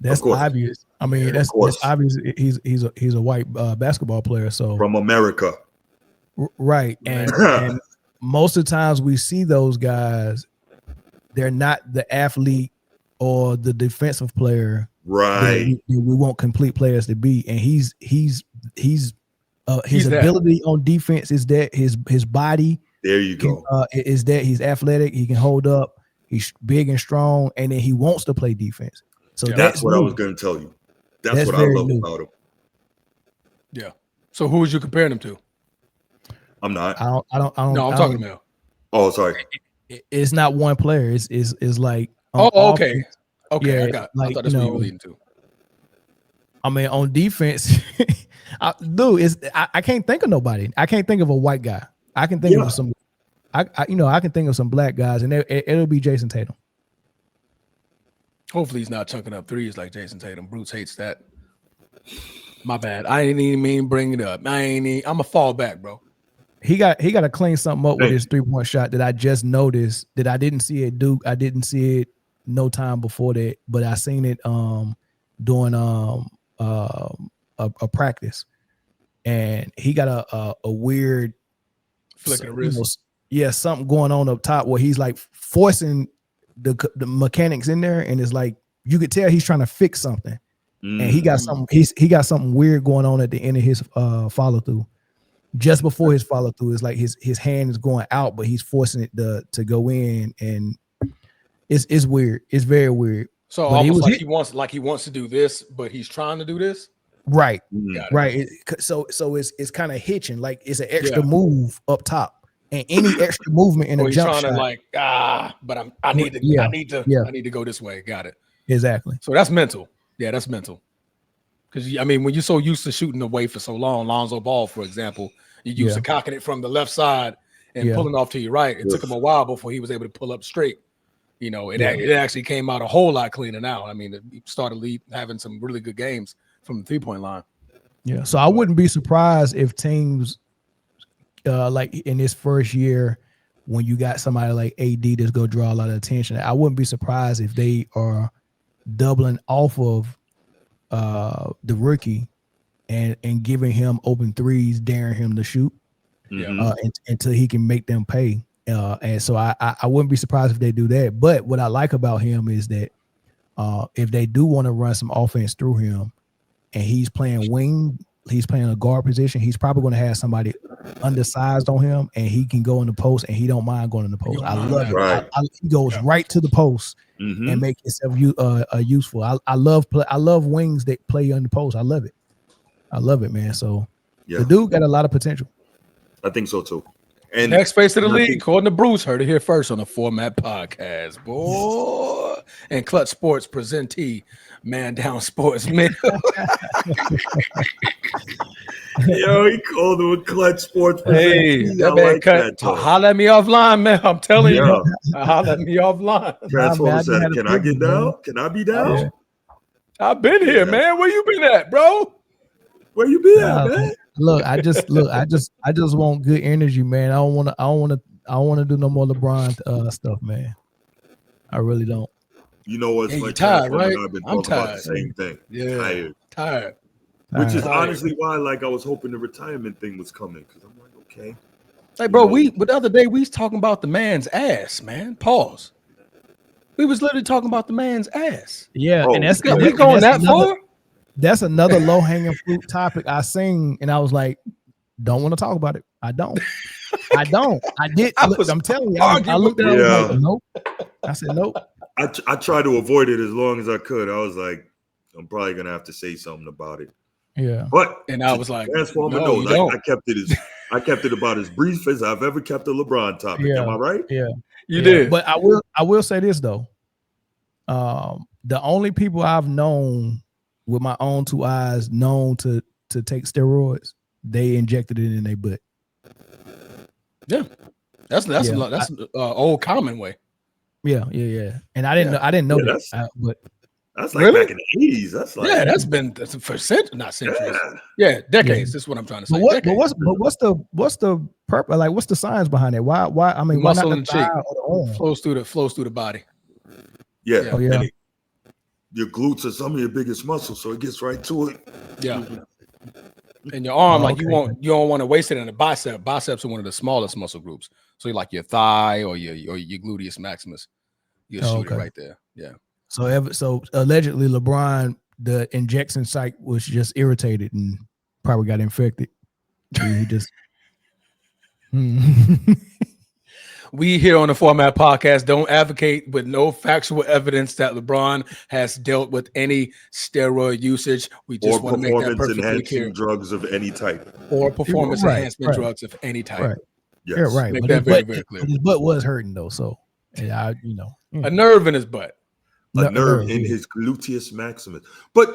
that's obvious. I mean, that's obvious. He's a white basketball player, so from America, right? And most of the times we see those guys, they're not the athlete or the defensive player, right? We want complete players to be, and his ability on defense is that his body. There you go. Is that he's athletic? He can hold up. He's big and strong, and then he wants to play defense. So that's what I was going to tell you. That's what I love about him. Yeah. So who was you comparing him to? I'm not. I don't. No, I'm talking about. Oh, sorry. It's not one player. It's like. Okay. Okay. Yeah, I thought that's what you were leading to. I mean, on defense, I can't think of nobody. I can't think of a white guy. I can think of some. I can think of some black guys, and it'll be Jason Tatum. Hopefully, he's not chunking up threes like Jason Tatum. Bruce hates that. My bad. I didn't even mean bring it up. I'm a fall back, bro. He got to clean something up with his 3-point shot that I just noticed that I didn't see at Duke. I didn't see it no time before that, but I seen it during a practice, and he got a weird flick of the wrist. Something going on up top where he's like forcing the mechanics in there, and it's like you could tell he's trying to fix something, and he got something. He got something weird going on at the end of his follow through. Just before his follow through, is like his hand is going out, but he's forcing it to go in, and it's weird. It's very weird. So but almost he wants to do this, but he's trying to do this. Right, right. So it's kind of hitching, like it's an extra move up top, and any extra movement in a jump shot. But I need to go this way. Got it. Exactly. So that's mental. Yeah, that's mental. Because I mean, when you're so used to shooting away for so long, Lonzo Ball, for example, you used to cocking it from the left side and pulling off to your right. It took him a while before he was able to pull up straight. You know, it actually came out a whole lot cleaner now. I mean, he started having some really good games from the 3-point line. Yeah, so I wouldn't be surprised if teams like in this first year, when you got somebody like AD that's going to draw a lot of attention, I wouldn't be surprised if they are doubling off of the rookie and giving him open threes, daring him to shoot until he can make them pay. And so I wouldn't be surprised if they do that. But what I like about him is that if they do want to run some offense through him and he's playing wing, he's playing a guard position, he's probably going to have somebody undersized on him, and he can go in the post, and he don't mind going in the post. I love it. He goes right to the post and make himself useful. I love wings that play on the post. I love it, man. So the dude got a lot of potential. I think so too. And next face of the league, according to Bruce, heard it here first on the Format Podcast, boy. And Clutch Sports presentee, Man Down Sports, man. Yo, he called him a Clutch Sports presentee. Hey, that man cut. Holler at me offline, man. I'm telling you. Holler at me offline. Transformer said, can I get down? Can I be down? I've been here, man. Where you been at, bro? Where you been at, man? I just want good energy, man. I don't want to do no more LeBron stuff, man. I really don't. You know what's you're my tired, right? I've been I'm talking about tired. the same thing. Yeah, tired. Which is Tired. honestly why, like, I was hoping the retirement thing was coming because I'm like, okay. Hey, bro, but the other day we was talking about the man's ass, man. Pause. We was literally talking about the man's ass. Yeah, and that's we going that far. That's another low hanging fruit topic I seen, and I was like, don't want to talk about it. I don't. I did. I'm telling you, I looked at it. I was like, nope. I said nope. I tried to avoid it as long as I could. I was like, I'm probably gonna have to say something about it. Yeah. But and I was like, Transformer knows. I kept it about as brief as I've ever kept a LeBron topic. Yeah. Am I right? Yeah. You did. But I will say this though. The only people I've known with my own two eyes known to take steroids, they injected it in their butt. Yeah. That's old common way. Yeah. And I didn't know that. But that's like back in the 80s. That's like that's for centuries, not centuries. Yeah, decades. Yeah. That's what I'm trying to say. But what's the purpose? Like, what's the science behind it? Why? I mean, why not the thigh or the arm? Flows through the body. Yeah. Oh, yeah. Your glutes are some of your biggest muscles, so it gets right to it. Yeah. And your arm, you don't want to waste it in the bicep. Biceps are one of the smallest muscle groups. So you like your thigh or your gluteus maximus. You'll shoot it right there. Yeah. So allegedly LeBron, the injection site was just irritated and probably got infected. He just We here on the Format Podcast don't advocate with no factual evidence that LeBron has dealt with any steroid usage. We just want to make that perfectly clear. Drugs of any type. Or performance enhancement drugs of any type. Right. Yes. Yeah, right. Make that very, very clear. His butt was hurting though, so a nerve in his butt. A nerve in his gluteus maximus. But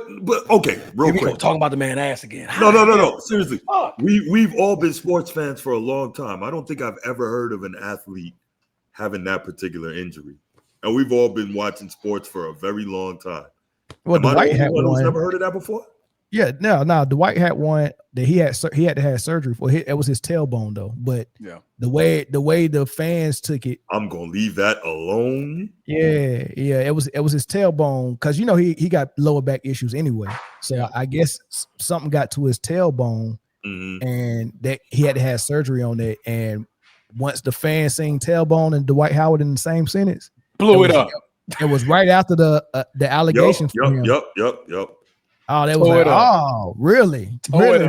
okay, real quick. Talking about the man ass again. No. Seriously. We've all been sports fans for a long time. I don't think I've ever heard of an athlete having that particular injury. And we've all been watching sports for a very long time. Well, Dwight had one. Who's never heard of that before? Yeah, no. Dwight had one that he had to have surgery for. It was his tailbone though. But the way the fans took it, I'm gonna leave that alone. Yeah. It was his tailbone because he got lower back issues anyway. So I guess something got to his tailbone, and that he had to have surgery on it. And once the fans sing tailbone and Dwight Howard in the same sentence, blew it up. It was right after the allegations. Yep. Oh, that was like, oh, really? Really?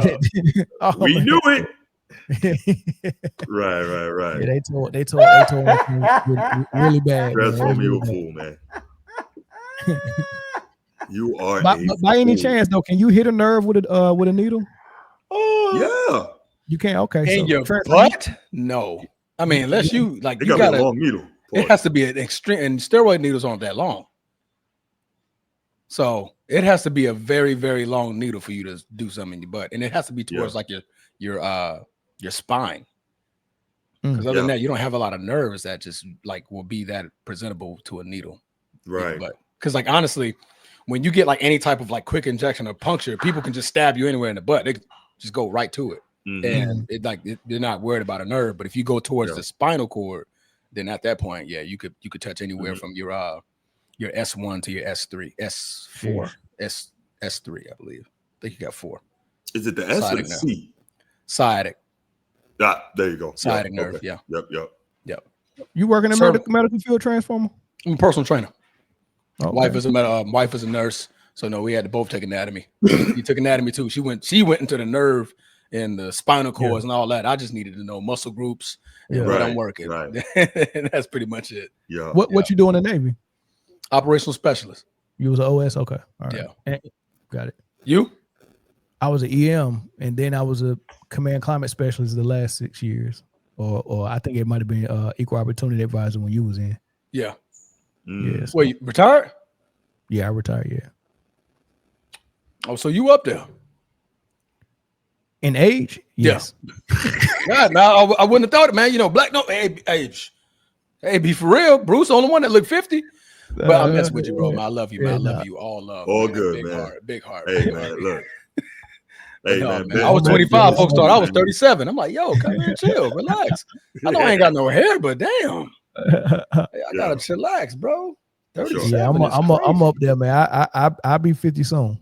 We knew it. Right. Yeah, they told him really bad. Transform you a fool, man. You are by any chance though, can you hit a nerve with a needle? Yeah. You can't. Okay. In your butt? No. I mean, unless you like, you got a long needle. It has to be an extreme, and steroid needles aren't that long. So it has to be a very, very long needle for you to do something in your butt, and it has to be towards like your spine. Because other than that, you don't have a lot of nerves that just like will be that presentable to a needle, right? But because like honestly, when you get like any type of like quick injection or puncture, people can just stab you anywhere in the butt. They just go right to it, and they're not worried about a nerve. But if you go towards the spinal cord, then at that point, you could touch anywhere from your S1 to your S3, S4, S3, I believe. I think you got 4. Is it the S or the C? Sciatic. Ah, there you go. Sciatic nerve. Okay. Yep. You working in medical field, Transformer? I'm a personal trainer. Okay. Wife is a nurse, so no, we had to both take anatomy. He took anatomy too. She went into the nerve and the spinal cords and all that. I just needed to know muscle groups and what I'm working. Right. And that's pretty much it. Yeah. What you do in the Navy? Operational specialist. You was an OS? Okay. All right. Yeah. Got it. You? I was an EM, and then I was a command climate specialist the last 6 years. Or I think it might have been equal opportunity advisor when you was in. Yeah. Yeah. So. Wait, you retired? Yeah, I retired, yeah. Oh, so you up there? In age? Yes. Yeah. Now I wouldn't have thought it, man. Black age. Hey, be for real. Bruce, the only one that looked 50. But I'm messing with you, bro. Man, I love you, man. I love you. All love. All man. good, man. Big heart. Hey, man, look. Hey, man. I was 25. Folks thought I was 37. I'm like, yo, come here, chill, relax. I know I ain't got no hair, but damn. I gotta chillax, bro. 37. Yeah, I'm up there, man. I'll be 50 soon.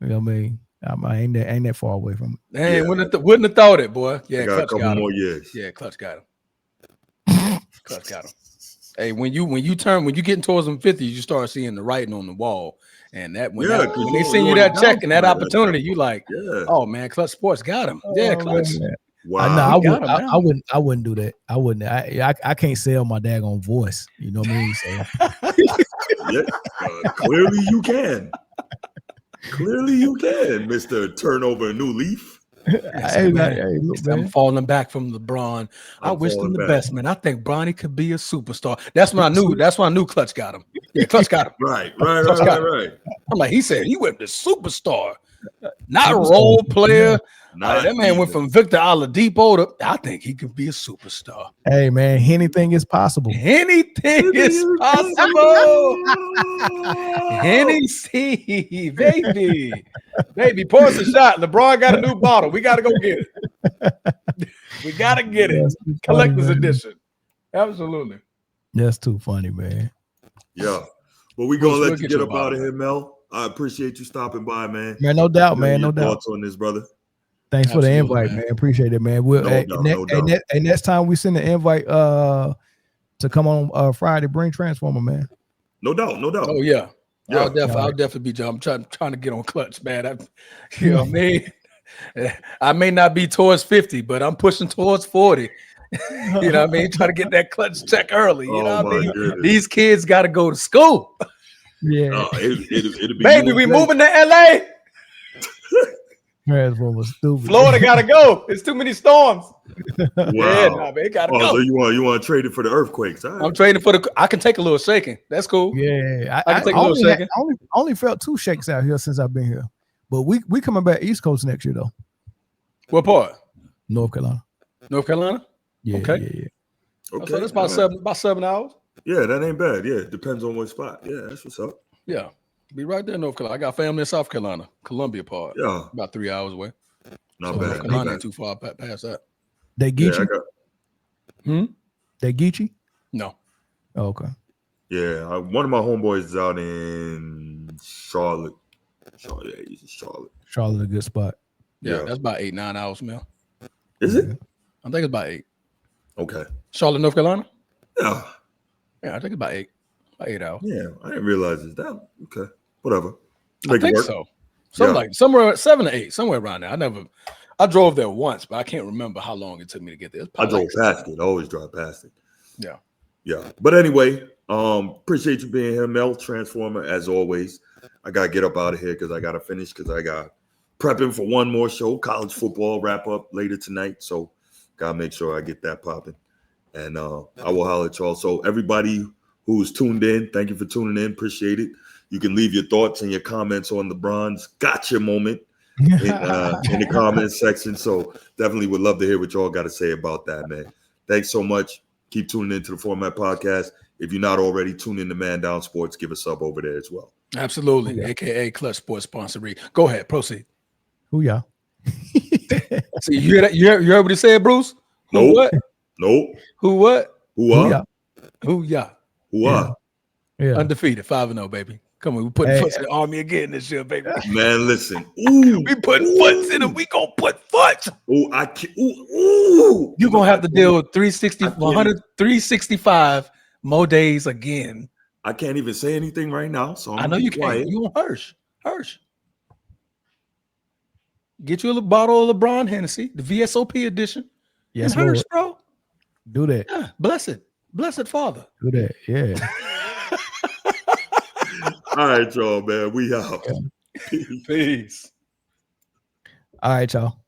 You know what I mean? I ain't that far away from it. Dang, wouldn't have thought it, boy. Yeah, got a Clutch couple got him. more years. Yeah, Clutch got him. Clutch got him. Hey, when you getting towards them 50s, you start seeing the writing on the wall. And that when they send you that check and that opportunity, you like, oh man, Clutch Sports got him. Yeah, Clutch. Man. Wow. I wouldn't do that. I wouldn't. I can't sell my daggone voice. You know what I mean? So clearly you can. Clearly you can, Mr. Turnover a New Leaf. I'm falling back from LeBron. I wish him the best, man. I think Bronny could be a superstar. That's when I knew Clutch got him. Yeah, Clutch got him. Right. I'm like, he said he went to superstar, not role player. That man went from Victor Oladipo to, I think he could be a superstar. Hey man, anything is possible. Anything is possible. Hennessy, baby, pour us a shot. LeBron got a new bottle. We gotta go get it. We gotta get it. Collector's edition. Absolutely. That's too funny, man. Yeah. Well, we're gonna let you get up out of here, Mel. I appreciate you stopping by, man. Man, no doubt, man. No doubt. Thoughts on this, brother? Thanks for the invite, man. Appreciate it, man. We'll no doubt. Next time we send the invite to come on Friday, bring Transformer, man. No doubt. Oh yeah. I'll definitely be. I'm trying to get on Clutch, man. You know what I mean? I may not be towards 50, but I'm pushing towards 40. You know what I mean? Trying to get that Clutch check early. You know what I mean? Goodness. These kids got to go to school. Yeah. It'll be baby, we moving to LA. Transformer stupid. Florida gotta go. It's too many storms. Wow. Yeah, it gotta go. So you want to trade it for the earthquakes? Right. I'm trading for I can take a little shaking. That's cool. Yeah, I can take a little shaking. I only felt 2 shakes out here since I've been here, but we coming back East Coast next year though. What part? North Carolina. North Carolina. Yeah. Okay. Yeah. Okay. So that's about 7 hours. Yeah, that ain't bad. Yeah, it depends on what spot. Yeah, that's what's up. Yeah. Be right there in North Carolina. I got family in South Carolina, Columbia part. Yeah. About 3 hours away. Not bad. North Carolina ain't too far past that. They get you? They get you? No. Oh, okay. Yeah, one of my homeboys is out in Charlotte. Yeah, he's in Charlotte. Charlotte, a good spot. Yeah, that's about 8-9 hours, man. Is it? I think it's about 8. Okay. Charlotte, North Carolina? Yeah. Yeah, I think it's about 8. About 8 hours. Yeah, I didn't realize it's that. Okay. Whatever. I think so. Like somewhere 7 to 8, somewhere around there. I drove there once, but I can't remember how long it took me to get there. I drove past it. I always drive past it. Yeah. Yeah. But anyway, appreciate you being here, Mel Transformer, as always. I gotta get up out of here because I gotta finish because I got prepping for one more show, college football wrap up later tonight. So gotta make sure I get that popping. And I will holler at y'all. So everybody who's tuned in, thank you for tuning in. Appreciate it. You can leave your thoughts and your comments on LeBron's gotcha moment in the comment section. So definitely would love to hear what y'all got to say about that, man. Thanks so much. Keep tuning into the Format Podcast. If you're not already, tune in to Man Down Sports. Give a sub over there as well. Absolutely. Yeah. AKA Clutch Sports Sponsory. Go ahead. Proceed. Who y'all? See, you hear that? You heard what he said, Bruce? Nope. Who what? Nope. Who what? Who are? Who y'all? Who are? Yeah. Undefeated, 5-0, baby. Come on, we putting foots in the army again this year, baby. Man, listen. Ooh, we putting foots in them. We gonna put foots. Oh, I can't. Ooh. You're gonna have to deal with 365 more days again. I can't even say anything right now. So I know you can't. You want Hirsch. Get you a little bottle of LeBron Hennessy, the VSOP edition. Yes, Hirsch, bro. Do that. Yeah, blessed Father. Do that. Yeah. All right, y'all, man. We out. Peace. All right, y'all.